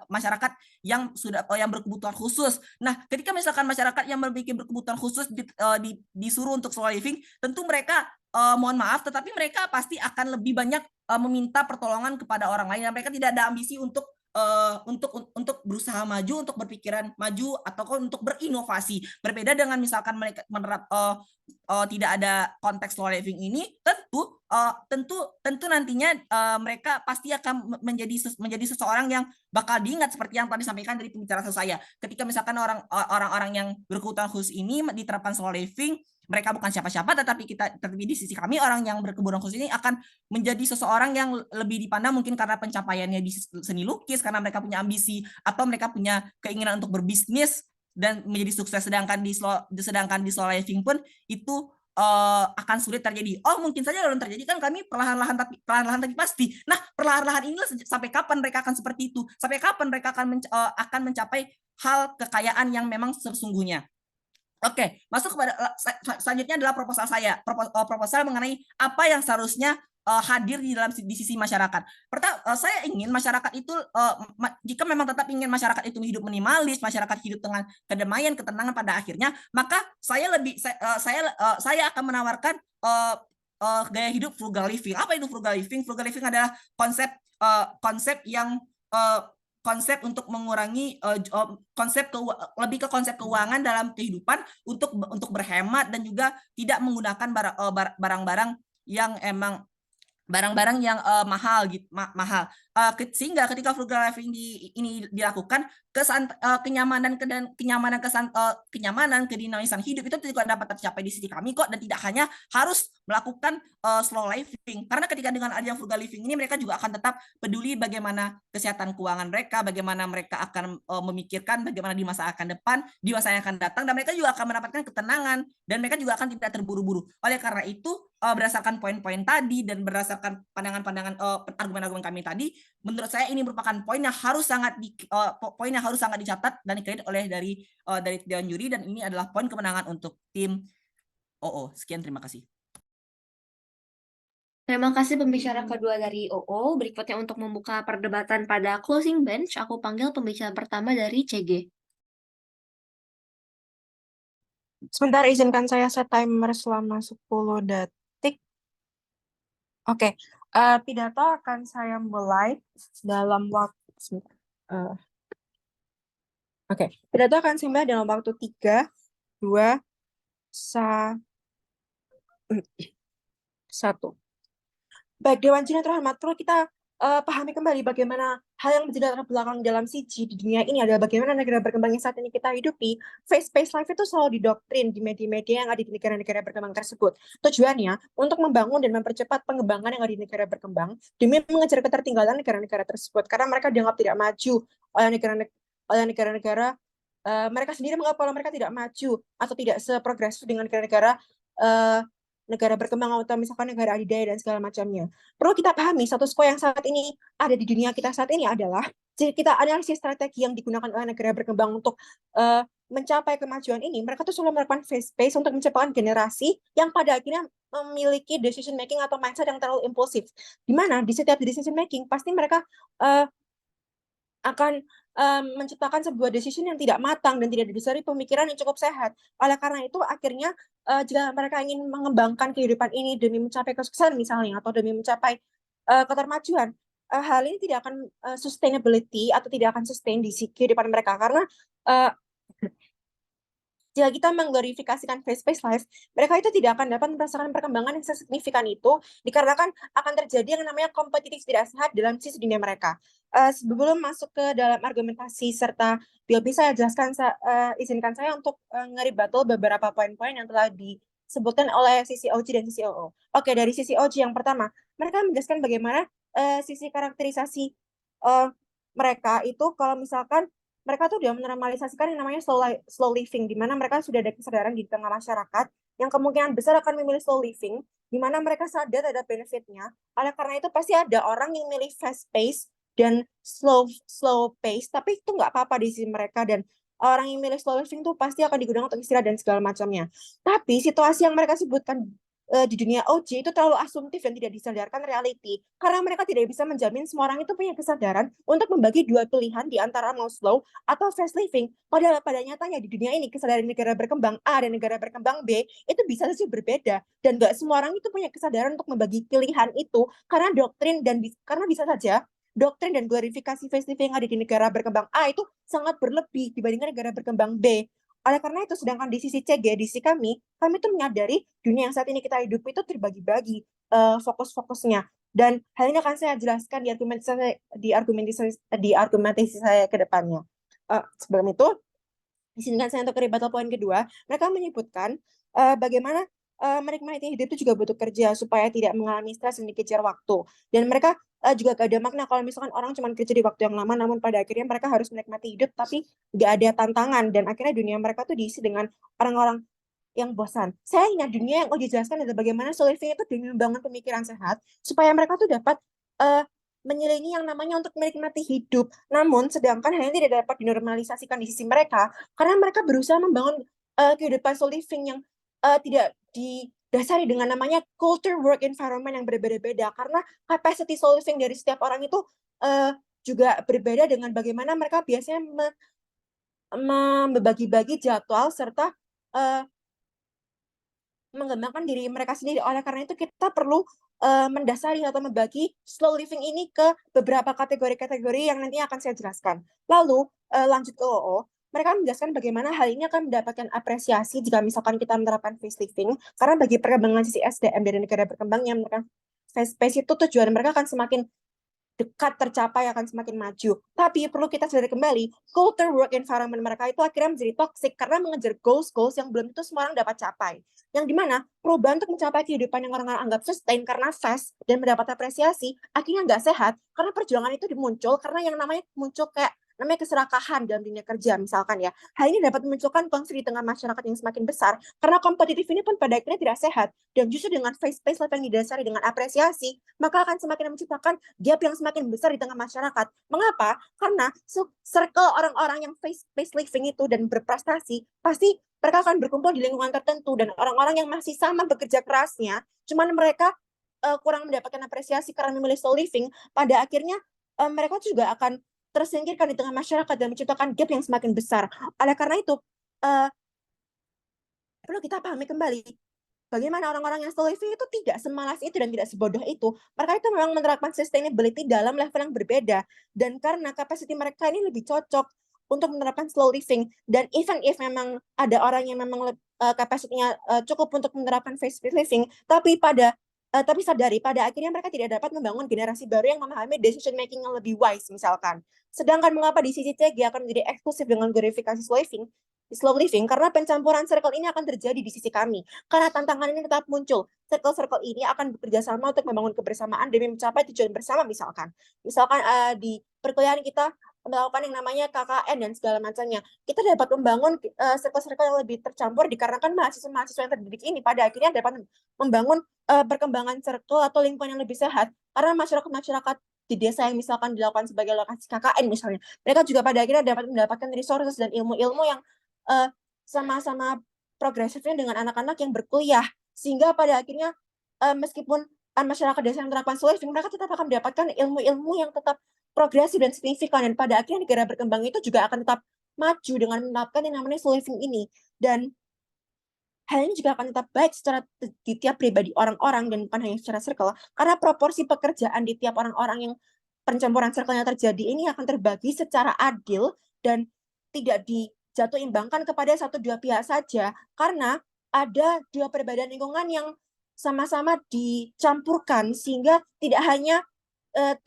[SPEAKER 7] masyarakat yang berkebutuhan khusus. Nah, ketika misalkan masyarakat yang memiliki berkebutuhan khusus disuruh untuk slow living, tentu mereka mohon maaf, tetapi mereka pasti akan lebih banyak meminta pertolongan kepada orang lain, dan mereka tidak ada ambisi untuk berusaha maju, untuk berpikiran maju, atau untuk berinovasi. Berbeda dengan misalkan mereka menerap tidak ada konteks slow living ini, tentu nantinya mereka pasti akan menjadi seseorang yang bakal diingat, seperti yang tadi disampaikan dari pembicara saya. Ketika misalkan orang-orang yang berkebutuhan khusus ini diterapkan slow living, mereka bukan siapa-siapa, tetapi di sisi kami, orang yang berkebutuhan khusus ini akan menjadi seseorang yang lebih dipandang mungkin karena pencapaiannya di seni lukis, karena mereka punya ambisi atau mereka punya keinginan untuk berbisnis dan menjadi sukses. Sedangkan di slow living pun itu akan sulit terjadi. Mungkin saja kalau terjadi kan kami perlahan-lahan tapi pasti. Nah, perlahan-lahan inilah sampai kapan mereka akan seperti itu? Sampai kapan mereka akan mencapai hal kekayaan yang memang sesungguhnya? Oke, masuk kepada selanjutnya adalah proposal saya. Proposal mengenai apa yang seharusnya hadir di sisi masyarakat. Pertama, saya ingin masyarakat itu jika memang tetap ingin masyarakat itu hidup minimalis, masyarakat hidup dengan kedamaian, ketenangan pada akhirnya, maka saya akan menawarkan gaya hidup frugal living. Apa itu frugal living? Frugal living adalah konsep untuk mengurangi lebih ke konsep keuangan dalam kehidupan, untuk berhemat dan juga tidak menggunakan barang-barang yang mahal gitu, sehingga ketika frugal living ini dilakukan, kenyamanan, kedinamisan hidup itu juga dapat tercapai di sisi kami kok, dan tidak hanya harus melakukan slow living. Karena ketika dengan adanya frugal living ini, mereka juga akan tetap peduli bagaimana kesehatan keuangan mereka, bagaimana mereka akan memikirkan bagaimana di masa yang akan datang, dan mereka juga akan mendapatkan ketenangan, dan mereka juga akan tidak terburu-buru. Oleh karena itu, berdasarkan poin-poin tadi dan berdasarkan pandangan-pandangan argumen-argumen kami tadi, menurut saya ini merupakan poin yang harus sangat dicatat dan dikredit oleh dari Dewan Juri, dan ini adalah poin kemenangan untuk tim OO. Sekian, terima kasih.
[SPEAKER 1] Terima kasih pembicara kedua dari OO. Berikutnya untuk membuka perdebatan pada closing bench, aku panggil pembicara pertama dari CG.
[SPEAKER 8] Sebentar, izinkan saya set timer selama 10 detik. Oke, pidato akan saya mulai dalam waktu sebentar. Pidato akan saya mulai dalam waktu 3, 2, 1. Baik, Dewan Juri yang terhormat, perlu kita pahami kembali bagaimana hal yang menjadi latar belakang dalam CG di dunia ini adalah bagaimana negara berkembang yang saat ini kita hidupi, face-based life itu selalu didoktrin di media-media yang ada di negara-negara berkembang tersebut. Tujuannya untuk membangun dan mempercepat pengembangan yang ada di negara berkembang demi mengejar ketertinggalan negara-negara tersebut, karena mereka dianggap tidak maju oleh negara-negara mereka sendiri, menganggap kalau mereka tidak maju atau tidak seprogresif dengan negara-negara negara berkembang atau misalkan negara adidaya dan segala macamnya. Perlu kita pahami status quo yang saat ini ada di dunia kita saat ini adalah, jika kita analisis strategi yang digunakan oleh negara berkembang untuk mencapai kemajuan ini, mereka tuh selalu melakukan face space untuk menciptakan generasi yang pada akhirnya memiliki decision making atau mindset yang terlalu impulsif. Di mana di setiap decision making pasti mereka akan menciptakan sebuah decision yang tidak matang dan tidak didasari pemikiran yang cukup sehat. Oleh karena itu, akhirnya jika mereka ingin mengembangkan kehidupan ini demi mencapai kesuksesan misalnya, atau demi mencapai ketermajuan, hal ini tidak akan sustainability atau tidak akan sustain di kehidupan mereka. Karena jika kita mengglorifikasikan face-to-face life, mereka itu tidak akan dapat merasakan perkembangan yang sesignifikan itu, dikarenakan akan terjadi yang namanya kompetitif tidak sehat dalam sisi dunia mereka. Sebelum masuk ke dalam argumentasi serta POV, saya jelaskan, izinkan saya untuk nge-rebuttal beberapa poin-poin yang telah disebutkan oleh sisi OG dan sisi OO. Oke, dari sisi OG yang pertama, mereka menjelaskan bagaimana sisi karakterisasi mereka itu kalau misalkan mereka tuh udah menormalisasikan yang namanya slow living, di mana mereka sudah ada kesadaran di tengah masyarakat yang kemungkinan besar akan memilih slow living, di mana mereka sadar ada benefitnya. Oleh karena itu pasti ada orang yang milih fast pace dan slow pace, tapi itu nggak apa-apa di sisi mereka, dan orang yang milih slow living tuh pasti akan digunakan untuk istirahat dan segala macamnya. Tapi situasi yang mereka sebutkan di dunia OG itu terlalu asumtif dan tidak disadarkan reality, karena mereka tidak bisa menjamin semua orang itu punya kesadaran untuk membagi dua pilihan di antara mau slow atau fast living. Padahal pada nyatanya di dunia ini kesadaran negara berkembang A dan negara berkembang B itu bisa saja berbeda, dan nggak semua orang itu punya kesadaran untuk membagi pilihan itu karena doktrin dan karena bisa saja doktrin dan glorifikasi fast living yang ada di negara berkembang A itu sangat berlebih dibandingkan negara berkembang B. Oleh karena itu, sedangkan di sisi CG, di sisi kami tuh menyadari dunia yang saat ini kita hidup itu terbagi-bagi fokus-fokusnya. Dan hal ini akan saya jelaskan di argumentasi saya ke depannya. Sebelum itu, izinkan saya untuk rebuttal poin kedua. Mereka menyebutkan bagaimana menikmati hidup itu juga butuh kerja supaya tidak mengalami stres dan dikejar waktu. Dan mereka juga gak ada makna kalau misalkan orang cuma kerja di waktu yang lama, namun pada akhirnya mereka harus menikmati hidup tapi gak ada tantangan, dan akhirnya dunia mereka tuh diisi dengan orang-orang yang bosan. Saya ingat dunia yang dijelaskan adalah bagaimana slow living itu demi membangun pemikiran sehat supaya mereka tuh dapat menyelingi yang namanya untuk menikmati hidup. Namun sedangkan hal ini tidak dapat dinormalisasikan di sisi mereka karena mereka berusaha membangun kehidupan slow living yang tidak didasari dengan namanya culture work environment yang berbeda-beda, karena capacity slow living dari setiap orang itu juga berbeda dengan bagaimana mereka biasanya membagi-bagi jadwal serta mengembangkan diri mereka sendiri. Oleh karena itu kita perlu mendasari atau membagi slow living ini ke beberapa kategori-kategori yang nantinya akan saya jelaskan. Lalu lanjut ke OO, mereka menjelaskan bagaimana hal ini akan mendapatkan apresiasi jika misalkan kita menerapkan fast living, karena bagi perkembangan sisi SDM dari negara berkembang yang menerapkan fast pace itu tujuan mereka akan semakin dekat tercapai, akan semakin maju. Tapi perlu kita sadari kembali, culture work environment mereka itu akhirnya menjadi toxic karena mengejar goals yang belum itu semua orang dapat capai. Yang dimana perubahan untuk mencapai kehidupan yang orang-orang anggap sustain karena fast dan mendapat apresiasi, akhirnya nggak sehat, karena perjuangan itu muncul karena yang namanya muncul kayak namanya keserakahan dalam dunia kerja misalkan ya. Hal ini dapat memunculkan konflik di tengah masyarakat yang semakin besar karena kompetitif ini pun pada akhirnya tidak sehat, dan justru dengan face-to-face life yang didasari dengan apresiasi, maka akan semakin menciptakan gap yang semakin besar di tengah masyarakat. Mengapa? Karena circle orang-orang yang face-to-face living itu dan berprestasi pasti mereka akan berkumpul di lingkungan tertentu, dan orang-orang yang masih sama bekerja kerasnya, cuman mereka kurang mendapatkan apresiasi karena memilih slow living, pada akhirnya mereka juga akan tersingkirkan di tengah masyarakat dan menciptakan gap yang semakin besar. Oleh karena itu, perlu kita pahami kembali bagaimana orang-orang yang slow living itu tidak semalas itu dan tidak sebodoh itu. Mereka itu memang menerapkan sustainability dalam level yang berbeda, dan karena kapasiti mereka ini lebih cocok untuk menerapkan slow living, dan even if memang ada orang yang memang kapasitinya cukup untuk menerapkan fast living, tapi sadari pada akhirnya mereka tidak dapat membangun generasi baru yang memahami decision making yang lebih wise misalkan. Sedangkan mengapa di sisi CG akan menjadi eksklusif dengan glorifikasi slow living, karena pencampuran circle ini akan terjadi di sisi kami. Karena tantangan ini tetap muncul. Circle-circle ini akan bekerja sama untuk membangun kebersamaan demi mencapai tujuan bersama misalkan. Misalkan di perkuliahan kita melakukan yang namanya KKN dan segala macamnya. Kita dapat membangun circle-circle yang lebih tercampur dikarenakan mahasiswa-mahasiswa yang terdidik ini pada akhirnya dapat membangun perkembangan circle atau lingkungan yang lebih sehat. Karena masyarakat-masyarakat di desa yang misalkan dilakukan sebagai lokasi KKN misalnya, mereka juga pada akhirnya dapat mendapatkan resources dan ilmu-ilmu yang sama-sama progresifnya dengan anak-anak yang berkuliah, sehingga pada akhirnya meskipun masyarakat desa yang menerapkan slow living, mereka tetap akan mendapatkan ilmu-ilmu yang tetap progresif dan signifikan, dan pada akhirnya negara berkembang itu juga akan tetap maju dengan menerapkan yang namanya slow living ini. Dan hal ini juga akan tetap baik secara di tiap pribadi orang-orang dan bukan hanya secara circle, karena proporsi pekerjaan di tiap orang-orang yang pencampuran circle-nya terjadi ini akan terbagi secara adil dan tidak dijatuh imbangkan kepada satu dua pihak saja, karena ada dua perbedaan lingkungan yang sama-sama dicampurkan sehingga tidak hanya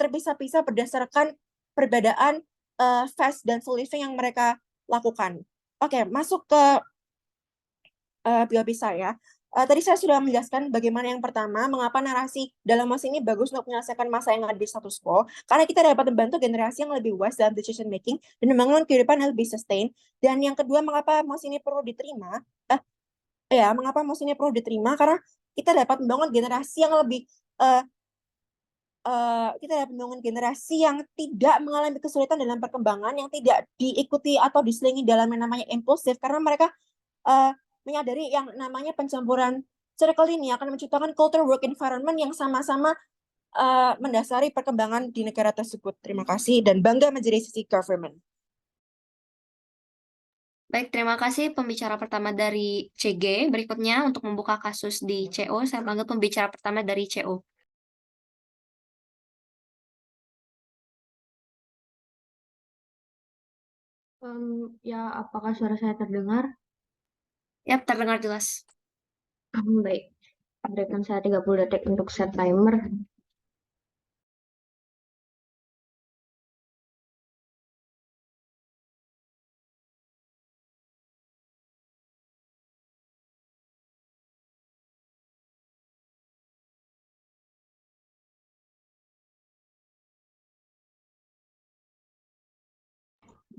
[SPEAKER 8] terpisah-pisah berdasarkan perbedaan fast dan slow living yang mereka lakukan. Oke, masuk ke POV saya. Tadi saya sudah menjelaskan bagaimana yang pertama, mengapa narasi dalam masa ini bagus untuk menyelesaikan masa yang ada di status quo, karena kita dapat membantu generasi yang lebih wise dalam decision making dan membangun kehidupan yang lebih sustain. Dan yang kedua, mengapa emosi ini perlu diterima? Mengapa emosi ini perlu diterima? Karena kita dapat membangun generasi yang lebih tidak mengalami kesulitan dalam perkembangan, yang tidak diikuti atau diselingi dalam yang namanya impulsif, karena mereka menyadari yang namanya pencampuran circle ini akan menciptakan culture work environment yang sama-sama mendasari perkembangan di negara tersebut. Terima kasih dan bangga menjadi sisi government.
[SPEAKER 1] Baik, terima kasih pembicara pertama dari CG. Berikutnya untuk membuka kasus di CO, saya panggil pembicara pertama dari CO.
[SPEAKER 9] Apakah suara saya terdengar?
[SPEAKER 1] Ya, terdengar jelas.
[SPEAKER 9] Baik, berikan saya 30 detik untuk set timer.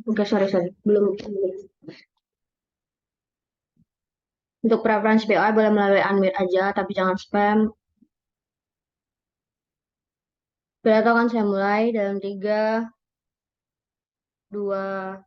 [SPEAKER 9] Oke, sorry. Belum. Untuk preference BOI boleh melalui unmute aja, tapi jangan spam. Beritahukan saya mulai dalam 3, 2,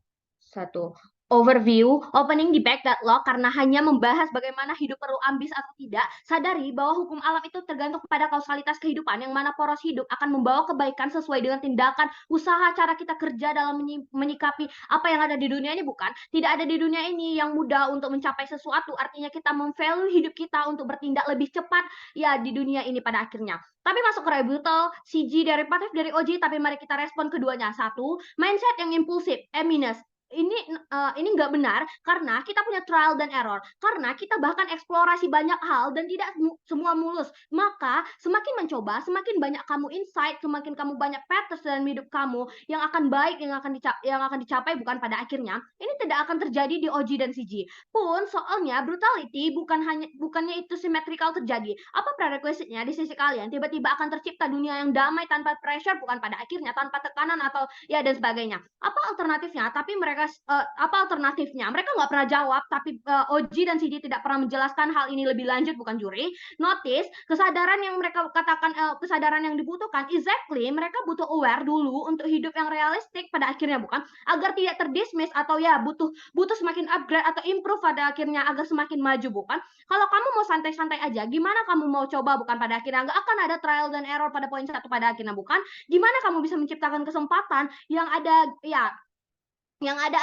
[SPEAKER 9] 1. Overview, opening di back that law karena hanya membahas bagaimana hidup perlu ambis atau tidak. Sadari bahwa hukum alam itu tergantung pada kausalitas kehidupan, yang mana poros hidup akan membawa kebaikan sesuai dengan tindakan, usaha, cara kita kerja dalam menyikapi apa yang ada di dunia ini. Bukan, tidak ada di dunia ini yang mudah untuk mencapai sesuatu, artinya kita memvalue hidup kita untuk bertindak lebih cepat ya di dunia ini pada akhirnya. Tapi masuk ke rebuttal, CG derivatif dari OJ, tapi mari kita respon keduanya. 1, mindset yang impulsif, minus. Ini nggak benar karena kita punya trial dan error, karena kita bahkan eksplorasi banyak hal dan tidak semua mulus. Maka semakin mencoba, semakin banyak kamu insight, semakin kamu banyak patterns dalam hidup kamu yang akan baik, yang akan dicapai bukan pada akhirnya. Ini tidak akan terjadi di OG dan CG pun. Soalnya brutality bukannya itu symmetrical terjadi. Apa prerequisite-nya di sisi kalian? Tiba-tiba akan tercipta dunia yang damai tanpa pressure bukan pada akhirnya, tanpa tekanan atau ya dan sebagainya. Apa alternatifnya? Tapi apa alternatifnya? Mereka nggak pernah jawab, tapi OG dan CG tidak pernah menjelaskan hal ini lebih lanjut, bukan juri. Notice, kesadaran yang mereka katakan, kesadaran yang dibutuhkan, exactly, mereka butuh aware dulu untuk hidup yang realistik pada akhirnya, bukan? Agar tidak terdismiss atau ya butuh semakin upgrade atau improve pada akhirnya, agar semakin maju, bukan? Kalau kamu mau santai-santai aja, gimana kamu mau coba, bukan? Pada akhirnya nggak akan ada trial dan error pada poin 1 pada akhirnya, bukan? Gimana kamu bisa menciptakan kesempatan yang ada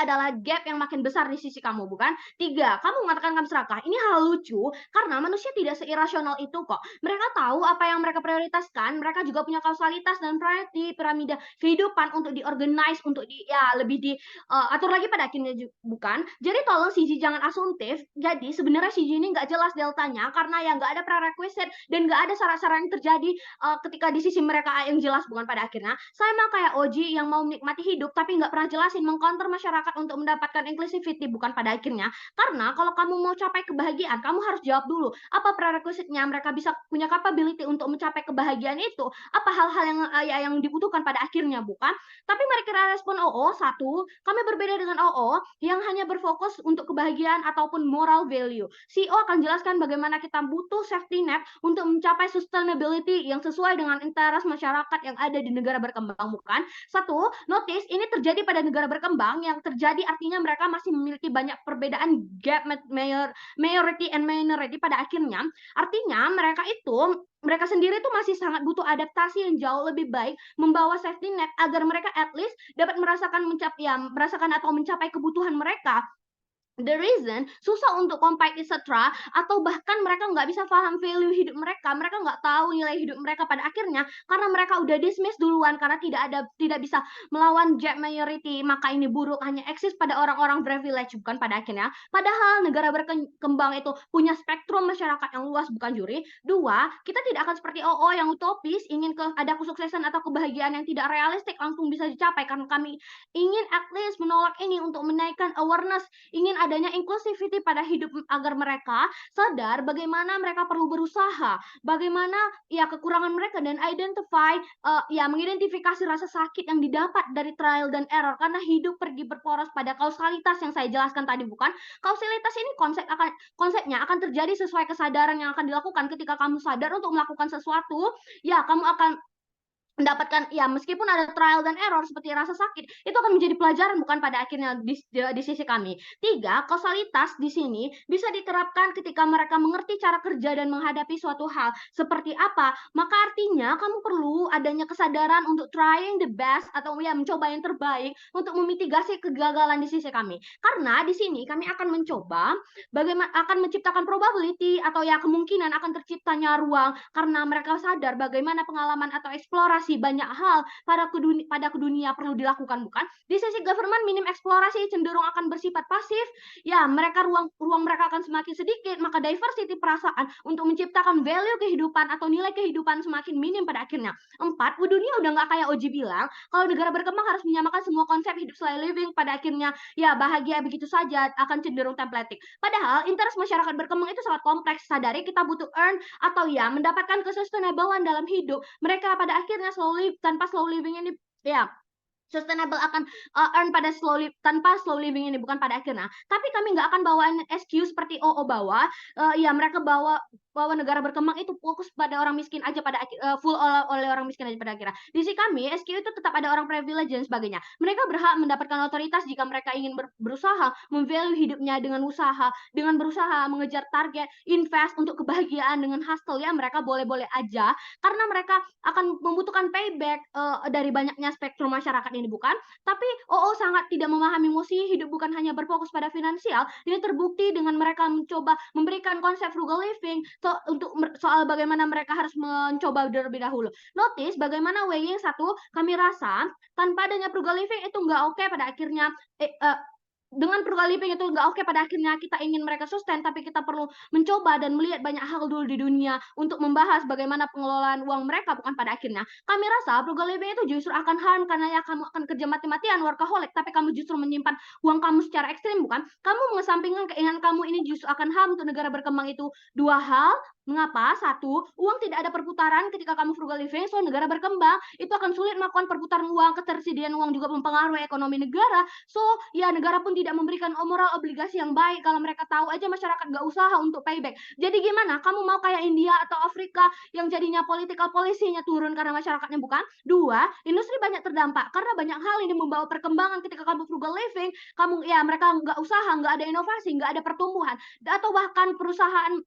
[SPEAKER 9] adalah gap yang makin besar di sisi kamu, bukan? 3, kamu mengatakan kamu serakah. Ini hal lucu karena manusia tidak seirasional itu kok. Mereka tahu apa yang mereka prioritaskan, mereka juga punya kausalitas dan priority piramida kehidupan untuk diorganize, untuk lebih diatur lagi pada akhirnya, bukan? Jadi tolong CG jangan asumtif. Jadi sebenarnya CG ini nggak jelas deltanya karena ya nggak ada prerequisite dan nggak ada syarat-syarat yang terjadi ketika di sisi mereka yang jelas, bukan pada akhirnya. Saya mah kayak OG yang mau menikmati hidup tapi nggak pernah jelasin mengcounter masyarakat untuk mendapatkan inclusivity, bukan pada akhirnya. Karena kalau kamu mau capai kebahagiaan, kamu harus jawab dulu apa prerequisite-nya, mereka bisa punya capability untuk mencapai kebahagiaan itu, apa hal-hal yang dibutuhkan pada akhirnya, bukan? Tapi mari kita respon OO. 1, kami berbeda dengan OO yang hanya berfokus untuk kebahagiaan ataupun moral value. CEO akan jelaskan bagaimana kita butuh safety net untuk mencapai sustainability yang sesuai dengan interest masyarakat yang ada di negara berkembang, bukan? 1, notice ini terjadi pada negara berkembang berkembang yang terjadi artinya mereka masih memiliki banyak perbedaan gap majority and minority pada akhirnya. Artinya mereka sendiri tuh masih sangat butuh adaptasi yang jauh lebih baik, membawa safety net agar mereka at least dapat merasakan atau mencapai kebutuhan mereka. The reason susah untuk compete etc. atau bahkan mereka nggak bisa paham value hidup mereka nggak tahu nilai hidup mereka pada akhirnya karena mereka udah dismiss duluan karena tidak bisa melawan gap majority, maka ini buruk hanya eksis pada orang-orang privilege bukan pada akhirnya. Padahal negara berkembang itu punya spektrum masyarakat yang luas bukan juri. Dua, kita tidak akan seperti OO yang utopis ingin ada kesuksesan atau kebahagiaan yang tidak realistik langsung bisa dicapai, karena kami ingin at least menolak ini untuk menaikkan awareness, ingin adanya inclusivity pada hidup agar mereka sadar bagaimana mereka perlu berusaha, bagaimana ya kekurangan mereka dan mengidentifikasi rasa sakit yang didapat dari trial dan error karena hidup pergi berporos pada kausalitas yang saya jelaskan tadi bukan. Kausalitas ini konsepnya akan terjadi sesuai kesadaran yang akan dilakukan ketika kamu sadar untuk melakukan sesuatu, ya kamu akan mendapatkan ya meskipun ada trial dan error seperti rasa sakit itu akan menjadi pelajaran bukan pada akhirnya di sisi kami. Tiga, kausalitas di sini bisa diterapkan ketika mereka mengerti cara kerja dan menghadapi suatu hal seperti apa, maka artinya kamu perlu adanya kesadaran untuk trying the best atau ya mencoba yang terbaik untuk memitigasi kegagalan di sisi kami. Karena di sini kami akan mencoba bagaimana akan menciptakan probability atau ya kemungkinan akan terciptanya ruang karena mereka sadar bagaimana pengalaman atau eksplorasi banyak hal pada dunia perlu dilakukan bukan. Di sisi government minim eksplorasi cenderung akan bersifat pasif, ya mereka ruang mereka akan semakin sedikit, maka diversity perasaan untuk menciptakan value kehidupan atau nilai kehidupan semakin minim pada akhirnya. Empat, dunia udah nggak kayak Oji bilang kalau negara berkembang harus menyamakan semua konsep hidup selain living, pada akhirnya ya bahagia begitu saja akan cenderung templating. Padahal interest masyarakat berkembang itu sangat kompleks. Sadari kita butuh earn atau ya mendapatkan kesustainablean dalam hidup. Mereka pada akhirnya tanpa slow living ini ya sustainable akan earn tanpa slow living ini bukan pada akhirnya. Tapi kami nggak akan bawain SQ seperti OO bawa, ya mereka bawa negara berkembang itu fokus pada orang miskin aja pada full oleh orang miskin aja pada akhirnya. Di sisi kami SQ itu tetap ada orang privilege dan sebagainya. Mereka berhak mendapatkan otoritas jika mereka ingin berusaha memvalue hidupnya dengan usaha, dengan berusaha mengejar target, invest untuk kebahagiaan dengan hustle, ya mereka boleh-boleh aja karena mereka akan membutuhkan payback dari banyaknya spektrum masyarakat ini bukan. Tapi OO sangat tidak memahami emosi hidup bukan hanya berfokus pada finansial. Ini terbukti dengan mereka mencoba memberikan konsep frugal living untuk soal bagaimana mereka harus mencoba terlebih dahulu. Notice bagaimana weighing satu, kami rasa tanpa adanya frugal living itu nggak oke pada akhirnya dengan frugal living itu nggak oke pada akhirnya kita ingin mereka sustain, tapi kita perlu mencoba dan melihat banyak hal dulu di dunia untuk membahas bagaimana pengelolaan uang mereka bukan pada akhirnya. Kami rasa frugal living itu justru akan harm karena ya kamu akan kerja mati-matian workaholic, tapi kamu justru menyimpan uang kamu secara ekstrim bukan. Kamu mengesampingkan keinginan kamu ini justru akan harm untuk negara berkembang itu. Dua hal. Mengapa? Satu, uang tidak ada perputaran ketika kamu frugal living, so negara berkembang itu akan sulit melakukan perputaran uang, ketersediaan uang juga mempengaruhi ekonomi negara, so ya negara pun tidak memberikan moral obligasi yang baik kalau mereka tahu aja masyarakat nggak usaha untuk payback. Jadi gimana? Kamu mau kayak India atau Afrika yang jadinya political policy-nya turun karena masyarakatnya bukan? Dua, industri banyak terdampak karena banyak hal ini membawa perkembangan ketika kamu frugal living, kamu ya mereka nggak usaha, nggak ada inovasi, nggak ada pertumbuhan, atau bahkan perusahaan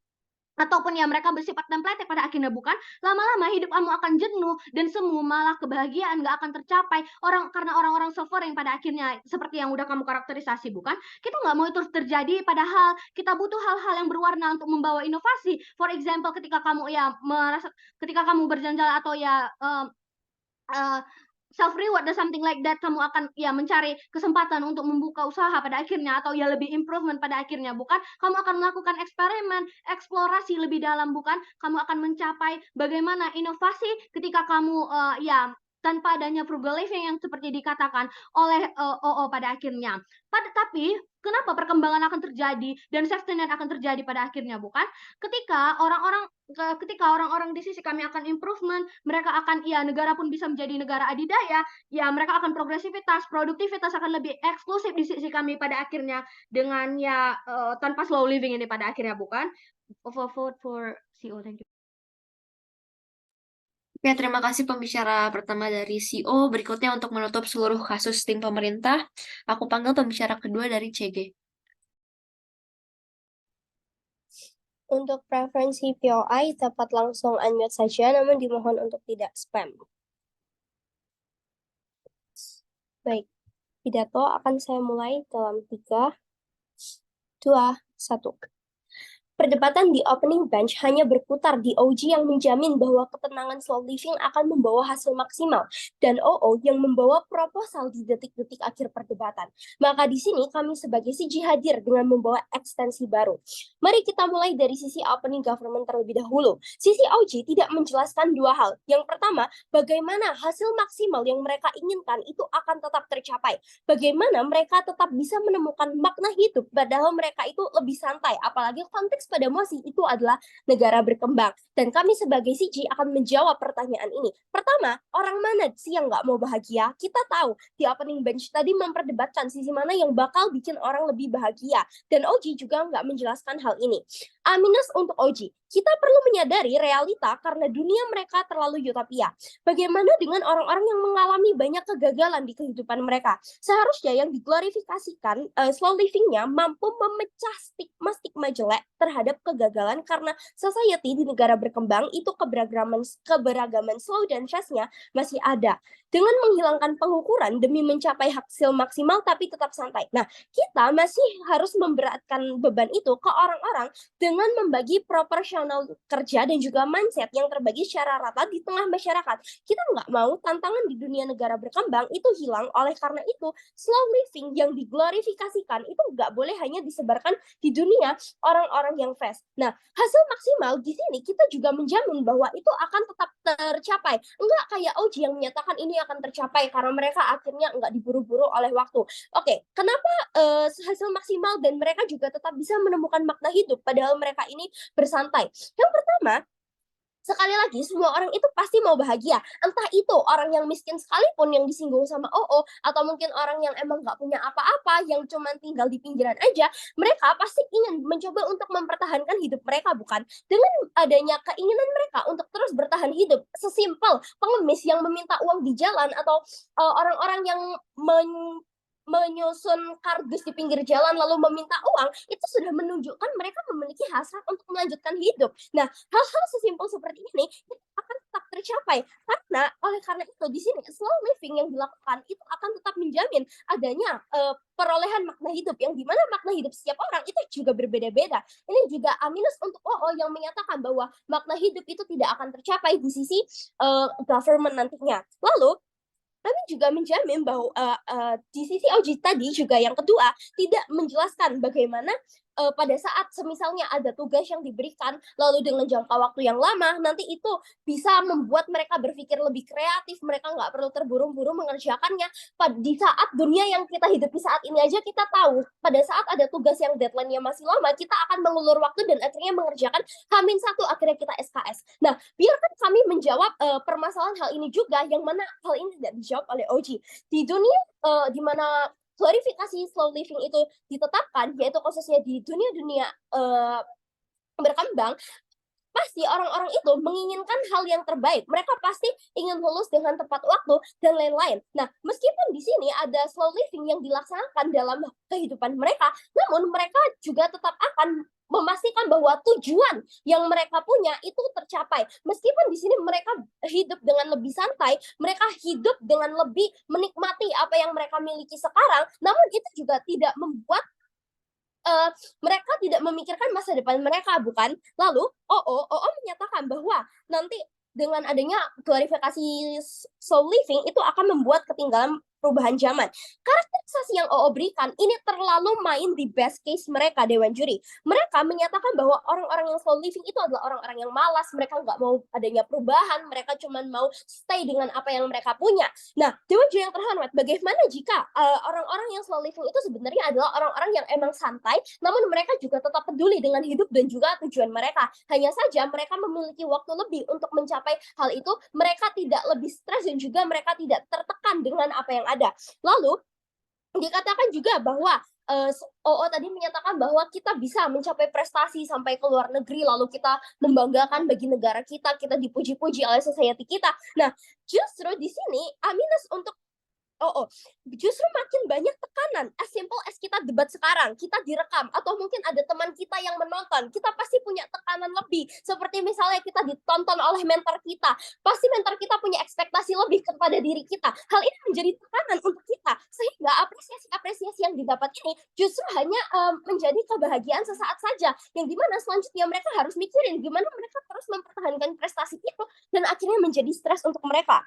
[SPEAKER 9] ataupun ya mereka bersifat template pada akhirnya bukan. Lama-lama hidup kamu akan jenuh dan semu, malah kebahagiaan nggak akan tercapai karena orang-orang suffering pada akhirnya seperti yang udah kamu karakterisasi bukan. Kita nggak mau itu terjadi, padahal kita butuh hal-hal yang berwarna untuk membawa inovasi. For example ketika kamu ya ketika kamu berjalan-jalan atau ya self reward dan something like that, kamu akan ya mencari kesempatan untuk membuka usaha pada akhirnya atau ya lebih improvement pada akhirnya bukan. Kamu akan melakukan eksperimen, eksplorasi lebih dalam bukan. Kamu akan mencapai bagaimana inovasi ketika kamu ya tanpa adanya frugal living yang seperti dikatakan oleh OO pada akhirnya. Tapi kenapa perkembangan akan terjadi dan safety net akan terjadi pada akhirnya bukan? Ketika orang-orang di sisi kami akan improvement, mereka akan ya negara pun bisa menjadi negara adidaya, ya mereka akan progresivitas, produktivitas akan lebih eksklusif di sisi kami pada akhirnya dengan ya tanpa slow living ini pada akhirnya bukan. Vote for CO, thank you.
[SPEAKER 1] Oke, terima kasih pembicara pertama dari CO. Berikutnya untuk menutup seluruh kasus tim pemerintah, aku panggil pembicara kedua dari CG.
[SPEAKER 10] Untuk preferensi POI, dapat langsung unmute saja, namun dimohon untuk tidak spam. Baik, pidato akan saya mulai dalam 3, 2, 1. Perdebatan di opening bench hanya berputar di OG yang menjamin bahwa ketenangan slow living akan membawa hasil maksimal dan OO yang membawa proposal di detik-detik akhir perdebatan. Maka di sini kami sebagai CG hadir dengan membawa ekstensi baru. Mari kita mulai dari sisi opening government terlebih dahulu. Sisi OG tidak menjelaskan dua hal. Yang pertama, bagaimana hasil maksimal yang mereka inginkan itu akan tetap tercapai. Bagaimana mereka tetap bisa menemukan makna hidup padahal mereka itu lebih santai, apalagi konteks pada Mosi itu adalah negara berkembang. Dan kami sebagai CG akan menjawab pertanyaan ini. Pertama, orang mana sih yang nggak mau bahagia? Kita tahu di opening bench tadi memperdebatkan sisi mana yang bakal bikin orang lebih bahagia. Dan OG juga nggak menjelaskan hal ini. A- untuk OG, kita perlu menyadari realita karena dunia mereka terlalu utopia. Bagaimana dengan orang-orang yang mengalami banyak kegagalan di kehidupan mereka? Seharusnya yang diglorifikasikan slow living-nya mampu memecah stigma jelek terhadap kegagalan karena society di negara berkembang itu keberagaman slow dan fast-nya masih ada. Dengan menghilangkan pengukuran demi mencapai hasil maksimal tapi tetap santai. Nah, kita masih harus memberatkan beban itu ke orang-orang dengan membagi proporsional kerja dan juga mindset yang terbagi secara rata di tengah masyarakat. Kita nggak mau tantangan di dunia negara berkembang itu hilang, oleh karena itu slow living yang diglorifikasikan itu nggak boleh hanya disebarkan di dunia orang-orang yang fast. Nah, hasil maksimal di sini kita juga menjamin bahwa itu akan tetap tercapai. Enggak kayak OG yang menyatakan ini akan tercapai karena mereka akhirnya nggak diburu-buru oleh waktu. Oke, kenapa hasil maksimal dan mereka juga tetap bisa menemukan makna hidup padahal mereka ini bersantai? Yang pertama, sekali lagi, semua orang itu pasti mau bahagia. Entah itu orang yang miskin sekalipun yang disinggung sama OO, atau mungkin orang yang emang nggak punya apa-apa, yang cuma tinggal di pinggiran aja, mereka pasti ingin mencoba untuk mempertahankan hidup mereka, bukan? Dengan adanya keinginan mereka untuk terus bertahan hidup, sesimpel pengemis yang meminta uang di jalan, atau orang-orang yang menyusun kardus di pinggir jalan lalu meminta uang, itu sudah menunjukkan mereka memiliki hasrat untuk melanjutkan hidup. Nah, hal-hal sesimpel seperti ini itu akan tetap tercapai karena oleh karena itu di sini slow living yang dilakukan itu akan tetap menjamin adanya perolehan makna hidup yang dimana makna hidup setiap orang itu juga berbeda-beda. Ini juga A- untuk OO yang menyatakan bahwa makna hidup itu tidak akan tercapai di sisi government nantinya. Lalu kami juga menjamin bahwa di sisi OG tadi juga yang kedua tidak menjelaskan bagaimana pada saat semisalnya ada tugas yang diberikan lalu dengan jangka waktu yang lama nanti itu bisa membuat mereka berpikir lebih kreatif, mereka nggak perlu terburu-buru mengerjakannya. Di saat dunia yang kita hidupi saat ini aja kita tahu pada saat ada tugas yang deadline-nya masih lama kita akan mengulur waktu dan akhirnya mengerjakan H-1 akhirnya kita SKS. Nah, biarkan kami menjawab permasalahan hal ini juga yang mana hal ini tidak dijawab oleh OG. Di dunia di mana glorifikasi slow living itu ditetapkan, yaitu khususnya di dunia-dunia berkembang, pasti orang-orang itu menginginkan hal yang terbaik. Mereka pasti ingin lulus dengan tepat waktu dan lain-lain. Nah, meskipun di sini ada slow living yang dilaksanakan dalam kehidupan mereka, namun mereka juga tetap akan memastikan bahwa tujuan yang mereka punya itu tercapai. Meskipun di sini mereka hidup dengan lebih santai, mereka hidup dengan lebih menikmati apa yang mereka miliki sekarang, namun itu juga tidak membuat mereka tidak memikirkan masa depan mereka, bukan? Lalu OO menyatakan bahwa nanti dengan adanya klarifikasi slow living itu akan membuat ketinggalan perubahan zaman. Karakterisasi yang OO berikan ini terlalu main di best case mereka, Dewan Juri. Mereka menyatakan bahwa orang-orang yang slow living itu adalah orang-orang yang malas, mereka nggak mau adanya perubahan, mereka cuma mau stay dengan apa yang mereka punya. Nah, Dewan Juri yang terhormat, bagaimana jika orang-orang yang slow living itu sebenarnya adalah orang-orang yang emang santai, namun mereka juga tetap peduli dengan hidup dan juga tujuan mereka. Hanya saja mereka memiliki waktu lebih untuk mencapai hal itu, mereka tidak lebih stres dan juga mereka tidak tertekan dengan apa yang ada. Lalu dikatakan juga bahwa OO tadi menyatakan bahwa kita bisa mencapai prestasi sampai ke luar negeri, lalu kita membanggakan bagi negara kita, kita dipuji-puji oleh society kita. Nah, justru di sini A- untuk justru makin banyak tekanan. As simple as kita debat sekarang, kita direkam, atau mungkin ada teman kita yang menonton, kita pasti punya tekanan lebih. Seperti misalnya kita ditonton oleh mentor kita, pasti mentor kita punya ekspektasi lebih kepada diri kita. Hal ini menjadi tekanan untuk kita, sehingga apresiasi-apresiasi yang didapat ini justru hanya menjadi kebahagiaan sesaat saja, yang dimana selanjutnya mereka harus mikirin gimana mereka terus mempertahankan prestasi itu, dan akhirnya menjadi stres untuk mereka.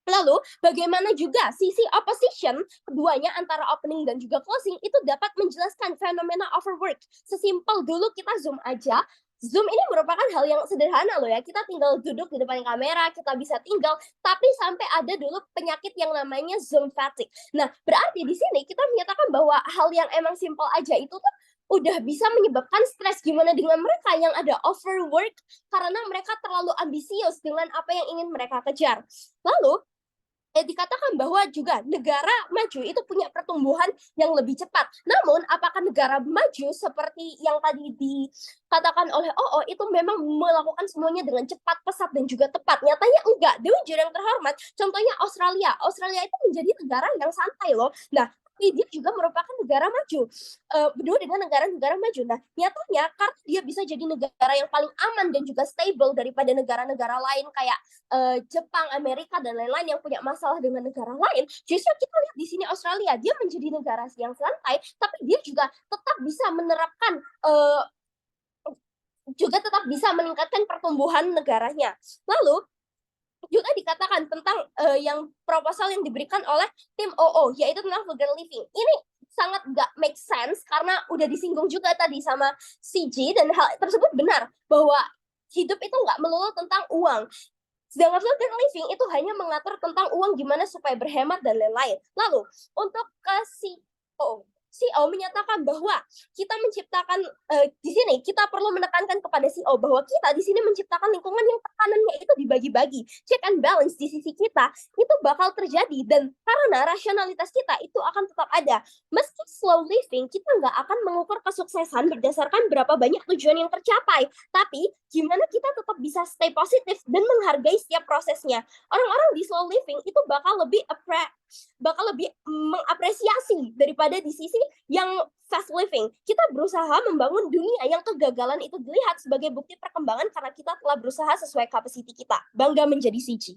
[SPEAKER 10] Lalu, bagaimana juga sisi opposition, keduanya antara opening dan juga closing, itu dapat menjelaskan fenomena overwork. Sesimpel dulu kita zoom aja, Zoom ini merupakan hal yang sederhana loh ya, kita tinggal duduk di depan kamera, kita bisa tinggal, tapi sampai ada dulu penyakit yang namanya Zoom fatigue. Nah, berarti di sini kita menyatakan bahwa hal yang emang simple aja itu tuh udah bisa menyebabkan stres. Gimana dengan mereka yang ada overwork karena mereka terlalu ambisius dengan apa yang ingin mereka kejar. Lalu, dikatakan bahwa juga negara maju itu punya pertumbuhan yang lebih cepat. Namun, apakah negara maju seperti yang tadi dikatakan oleh OO itu memang melakukan semuanya dengan cepat, pesat, dan juga tepat? Nyatanya enggak. Dewan Juri yang terhormat, contohnya Australia. Australia itu menjadi negara yang santai loh. Nah, tapi dia juga merupakan negara maju, berdua dengan negara-negara maju. Nah, nyatanya karena dia bisa jadi negara yang paling aman dan juga stable daripada negara-negara lain kayak Jepang, Amerika, dan lain-lain yang punya masalah dengan negara lain, justru kita lihat di sini Australia, dia menjadi negara yang santai, tapi dia juga tetap bisa menerapkan juga tetap bisa meningkatkan pertumbuhan negaranya. Lalu juga dikatakan tentang yang proposal yang diberikan oleh tim OO, yaitu tentang frugal living. Ini sangat nggak make sense karena udah disinggung juga tadi sama CG, dan hal tersebut benar bahwa hidup itu nggak melulu tentang uang. Sedangkan frugal living itu hanya mengatur tentang uang gimana supaya berhemat dan lain-lain. Lalu untuk CEO menyatakan bahwa kita menciptakan di sini kita perlu menekankan kepada CEO bahwa kita di sini menciptakan lingkungan yang tekanannya itu dibagi-bagi, check and balance di sisi kita itu bakal terjadi, dan karena rasionalitas kita itu akan tetap ada. Meski slow living, kita nggak akan mengukur kesuksesan berdasarkan berapa banyak tujuan yang tercapai, tapi gimana kita tetap bisa stay positif dan menghargai setiap prosesnya. Orang-orang di slow living itu bakal lebih mengapresiasi daripada di sisi yang fast living. Kita berusaha membangun dunia yang kegagalan itu dilihat sebagai bukti perkembangan karena kita telah berusaha sesuai kapasiti kita. Bangga menjadi CG.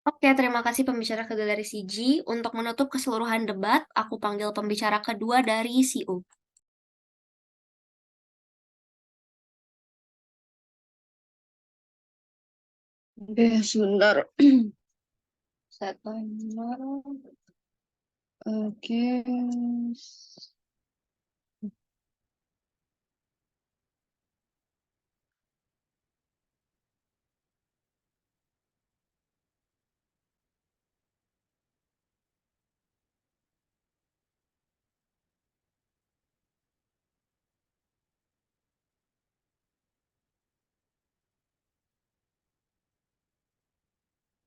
[SPEAKER 1] Oke, terima kasih pembicara kedua dari CG. Untuk menutup keseluruhan debat, aku panggil pembicara kedua dari CO.
[SPEAKER 11] Oke, sebentar. Set timer. Oke.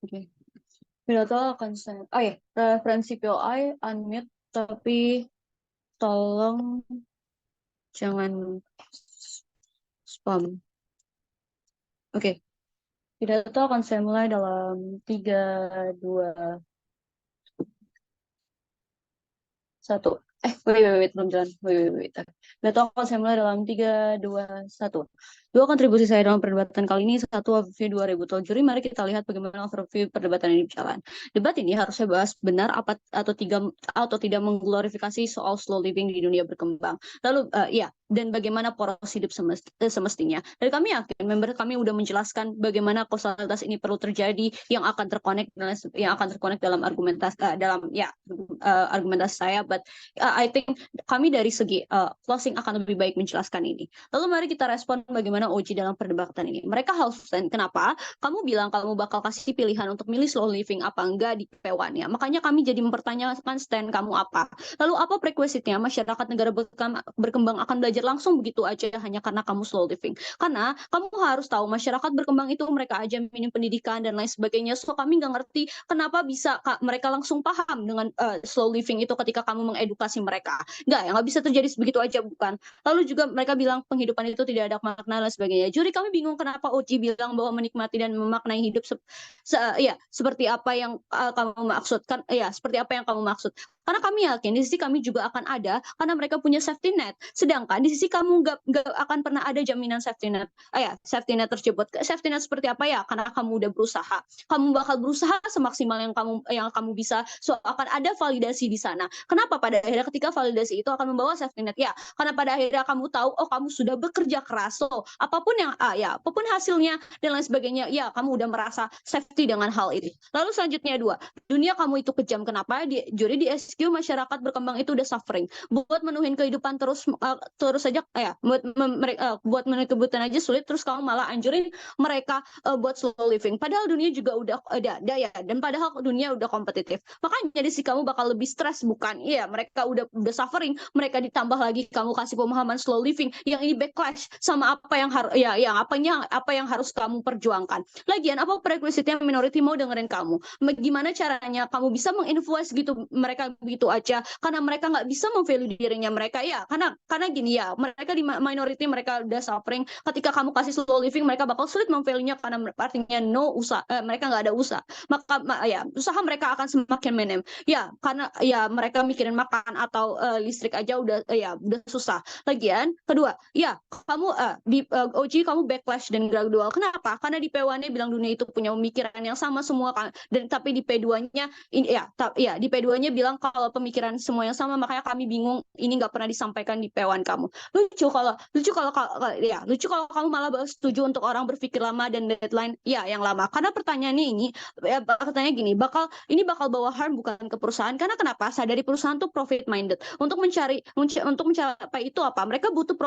[SPEAKER 11] Oke. Pidato akan saya. Referensi POI unmute, tapi tolong jangan spam. Oke. Pidato akan saya mulai dalam 3, 2, 1. Wait, belum jalan. Wait. Pidato akan saya mulai dalam 3, 2, 1. 2 kontribusi saya dalam perdebatan kali ini. 1, overview, 2 rebuttal juri. Mari kita lihat bagaimana overview perdebatan ini berjalan. Debat ini harusnya bahas benar apa atau tidak mengglorifikasi soal slow living di dunia berkembang. Lalu dan bagaimana poros hidup semestinya. Dan kami yakin member kami sudah menjelaskan bagaimana kausalitas ini perlu terjadi, yang akan terkonek dalam argumentasi saya. But I think kami dari segi closing akan lebih baik menjelaskan ini. Lalu mari kita respon bagaimana gimana Oji dalam perdebatan ini. Mereka house stand. Kenapa? Kamu bilang kamu bakal kasih pilihan untuk milih slow living apa enggak di P1-nya. Makanya kami jadi mempertanyakan stand kamu apa. Lalu apa prerequisite-nya? Masyarakat negara berkembang akan belajar langsung begitu aja hanya karena kamu slow living. Karena kamu harus tahu masyarakat berkembang itu mereka aja minim pendidikan dan lain sebagainya. So kami nggak ngerti kenapa bisa mereka langsung paham dengan slow living itu ketika kamu mengedukasi mereka. Nggak bisa terjadi begitu aja, bukan. Lalu juga mereka bilang penghidupan itu tidak ada makna dan sebagainya. Juri kami bingung kenapa Oji bilang bahwa menikmati dan memaknai hidup seperti apa yang kamu maksudkan. Ya, seperti apa yang kamu maksud. Karena kami yakin di sisi kami juga akan ada karena mereka punya safety net. Sedangkan di sisi kamu nggak akan pernah ada jaminan safety net. Safety net tersebut. Safety net seperti apa ya? Karena kamu udah berusaha. Kamu bakal berusaha semaksimal yang kamu bisa. So akan ada validasi di sana. Kenapa pada akhirnya ketika validasi itu akan membawa safety net? Ya, karena pada akhirnya kamu tahu kamu sudah bekerja keras. So apapun apapun hasilnya dan lain sebagainya, ya kamu udah merasa safety dengan hal itu. Lalu selanjutnya 2, dunia kamu itu kejam. Kenapa? Juri di SQ masyarakat berkembang itu udah suffering. Buat menuhin kehidupan terus saja buat menuhin kebutuhan aja sulit, terus kamu malah anjurin mereka buat slow living. Padahal dunia juga udah ada ya, dan padahal dunia udah kompetitif. Makanya di sini kamu bakal lebih stres, bukan? Iya, mereka udah suffering, mereka ditambah lagi kamu kasih pemahaman slow living yang ini backlash sama apa yang apa yang harus kamu perjuangkan. Lagian apa prerequisite-nya minority mau dengerin kamu? Gimana caranya kamu bisa menginfluence gitu mereka begitu aja? Karena mereka nggak bisa memvalue dirinya mereka, ya. Karena gini ya, mereka di minority mereka udah suffering. Ketika kamu kasih slow living, mereka bakal sulit memvalue-nya karena artinya mereka nggak ada usaha. Maka usaha mereka akan semakin minim. Ya, karena ya mereka mikirin makan atau listrik aja udah susah. Lagian kedua, ya kamu di OG kamu backlash dan gradual. Kenapa? Karena di P1-nya bilang dunia itu punya pemikiran yang sama semua kan. Dan tapi di P2-nya di P2-nya bilang kalau pemikiran semua yang sama, makanya kami bingung ini nggak pernah disampaikan di P1 kamu. Lucu kalau kamu malah setuju untuk orang berpikir lama dan deadline yang lama. Karena pertanyaannya ini gini, bakal bawa harm bukan ke perusahaan. Karena kenapa? Sadari perusahaan tuh profit minded. Untuk mencapai itu apa? Mereka butuh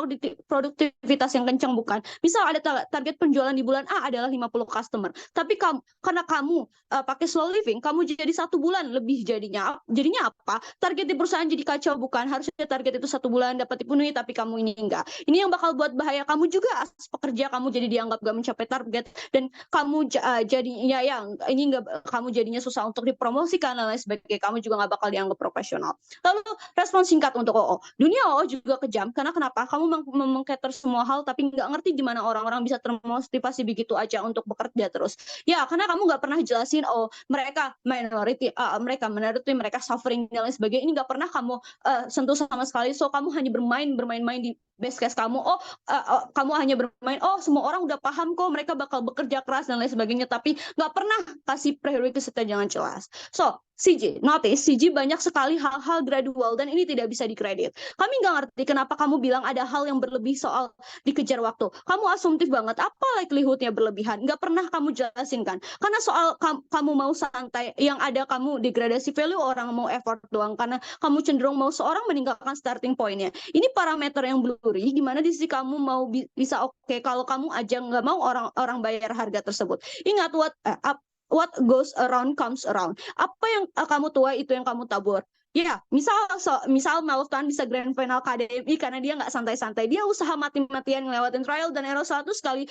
[SPEAKER 11] produktivitas yang kencang, bukan? Misal ada target penjualan di bulan A adalah 50 customer. Tapi karena kamu pakai slow living, kamu jadi 1 bulan lebih jadinya apa? Target di perusahaan jadi kacau, bukan? Harusnya target itu 1 bulan dapat dipenuhi, tapi kamu ini enggak. Ini yang bakal buat bahaya kamu juga pekerja, kamu jadi dianggap gak mencapai target dan kamu jadinya kamu jadinya susah untuk dipromosikan dan lain sebagainya. Kamu juga nggak bakal dianggap profesional. Lalu respon singkat untuk OO. Dunia OO juga kejam karena kenapa? Kamu mengcater semua hal tapi nggak ngerti gimana orang-orang bisa termotivasi begitu aja untuk bekerja terus. Ya, karena kamu nggak pernah jelasin mereka minority, mereka suffering dan lain sebagainya. Ini nggak pernah kamu sentuh sama sekali. So kamu hanya bermain-main di base case kamu. Kamu hanya bermain. Semua orang udah paham kok. Mereka bakal bekerja keras dan lain sebagainya. Tapi nggak pernah kasih prerequisite jangan jelas. So CJ banyak sekali hal-hal gradual dan ini tidak bisa dikredit. Kami nggak ngerti kenapa kamu bilang ada hal yang berlebih soal dikejar waktu. Kamu asumtif banget. Apa likelihood-nya berlebihan? Nggak pernah kamu jelasin kan? Karena soal kamu mau santai, yang ada kamu degradasi value, orang mau effort doang. Karena kamu cenderung mau seorang meninggalkan starting point-nya. Ini parameter yang blurry. Gimana di sisi kamu mau bisa oke kalau kamu aja nggak mau orang bayar harga tersebut. Ingat what goes around comes around. Apa yang kamu tuai itu yang kamu tabur. Ya, misal Malftan bisa grand final KDMI karena dia nggak santai-santai. Dia usaha mati-matian ngelewatin trial dan error 100 kali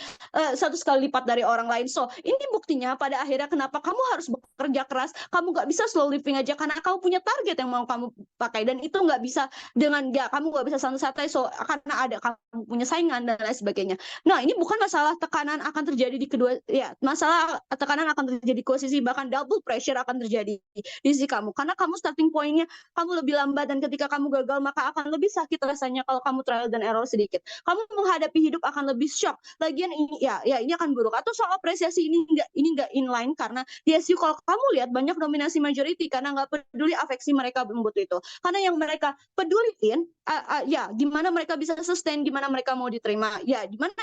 [SPEAKER 11] lipat dari orang lain. So, ini buktinya pada akhirnya kenapa kamu harus bekerja keras. Kamu nggak bisa slow living aja karena kamu punya target yang mau kamu pakai. Dan itu nggak bisa kamu nggak bisa santai-santai. So, karena kamu punya saingan dan lain sebagainya. Nah, ini bukan masalah tekanan akan terjadi di kedua, masalah tekanan akan terjadi posisi, bahkan double pressure akan terjadi di sisi kamu. Karena kamu starting point-nya kamu lebih lambat dan ketika kamu gagal maka akan lebih sakit rasanya kalau kamu trial dan error sedikit. Kamu menghadapi hidup akan lebih shock. Lagian ini ini akan buruk. Atau soal apresiasi ini enggak inline karena di SU kalau kamu lihat banyak dominasi majority karena nggak peduli afeksi mereka membutuh itu. Karena yang mereka peduliin gimana mereka bisa sustain, gimana mereka mau diterima. Ya, gimana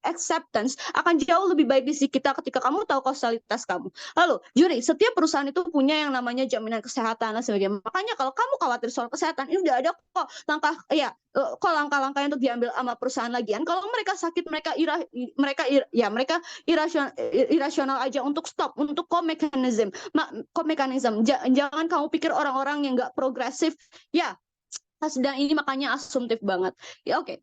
[SPEAKER 11] acceptance akan jauh lebih baik di sisi kita ketika kamu tahu kausalitas kamu. Lalu, juri, setiap perusahaan itu punya yang namanya jaminan kesehatan dan sebagainya. sebagainya. Makanya kalau kamu khawatir soal kesehatan, ini udah ada kok langkah-langkah untuk diambil sama perusahaan lagian. Kalau mereka sakit, mereka irasional aja untuk stop, untuk co-mechanism. Jangan kamu pikir orang-orang yang nggak progresif, ya sedang ini makanya asumtif banget. Ya oke.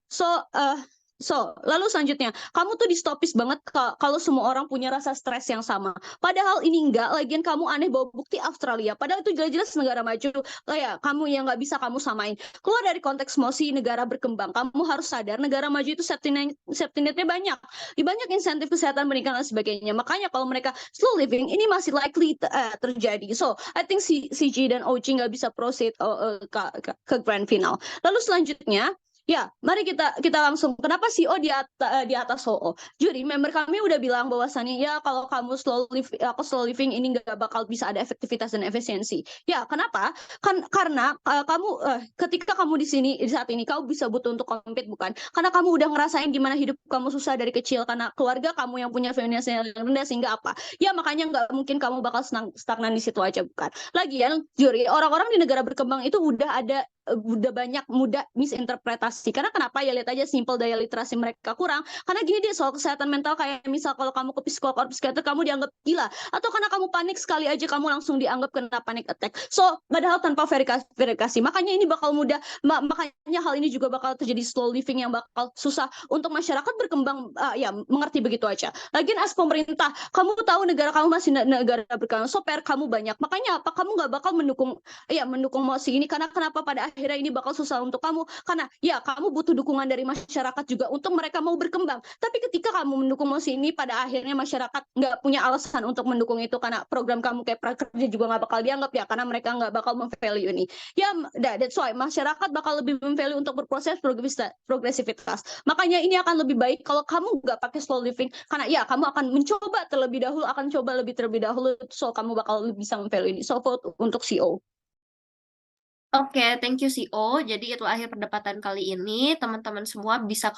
[SPEAKER 11] Lalu selanjutnya, kamu tuh distopis banget kalau semua orang punya rasa stres yang sama. Padahal ini enggak, lagian kamu aneh bawa bukti Australia. Padahal itu jelas-jelas negara maju. Ya, kamu yang nggak bisa kamu samain. Keluar dari konteks mosi negara berkembang. Kamu harus sadar negara maju itu safety net-nya banyak. Banyak insentif kesehatan, pendidikan dan sebagainya. Makanya kalau mereka slow living, ini masih likely terjadi. So, I think CG dan OG nggak bisa proceed ke grand final. Lalu selanjutnya, ya, mari kita langsung. Kenapa CEO di atas OO? Juri, member kami udah bilang bahwasannya ya kalau kamu slow living ini nggak bakal bisa ada efektivitas dan efisiensi. Ya, kenapa? Karena kamu ketika kamu di sini di saat ini kamu bisa butuh untuk compete, bukan? Karena kamu udah ngerasain gimana hidup kamu susah dari kecil karena keluarga kamu yang punya finansial yang rendah, sehingga apa? Ya, makanya nggak mungkin kamu bakal stagnan di situ aja, bukan? Lagian, Juri, orang-orang di negara berkembang itu udah banyak mudah misinterpretasi. Karena kenapa? Ya lihat aja simple daya literasi mereka kurang. Karena gini dia soal kesehatan mental, kayak misal kalau kamu ke psikolog atau psikiater kamu dianggap gila, atau karena kamu panik sekali aja kamu langsung dianggap kena panic attack. So padahal tanpa verifikasi. Makanya ini bakal mudah. Makanya hal ini juga bakal terjadi slow living yang bakal susah untuk masyarakat berkembang mengerti begitu aja. Lagian as pemerintah, kamu tahu negara kamu masih negara berkembang, so PR kamu banyak. Makanya apa? Kamu nggak bakal mendukung mosi ini. Karena kenapa? Pada akhirnya ini bakal susah untuk kamu, karena ya kamu butuh dukungan dari masyarakat juga untuk mereka mau berkembang. Tapi ketika kamu mendukung mosi ini, pada akhirnya masyarakat nggak punya alasan untuk mendukung itu, karena program kamu kayak prakerja juga nggak bakal dianggap, ya karena mereka nggak bakal memvalue ini. Ya, that's why masyarakat bakal lebih memvalue untuk berproses progresivitas. Makanya ini akan lebih baik kalau kamu nggak pakai slow living, karena ya kamu akan mencoba terlebih dahulu, so kamu bakal bisa memvalue ini. So vote untuk CO.
[SPEAKER 1] Oke, thank you CEO. Jadi itu akhir perdebatan kali ini. Teman-teman semua bisa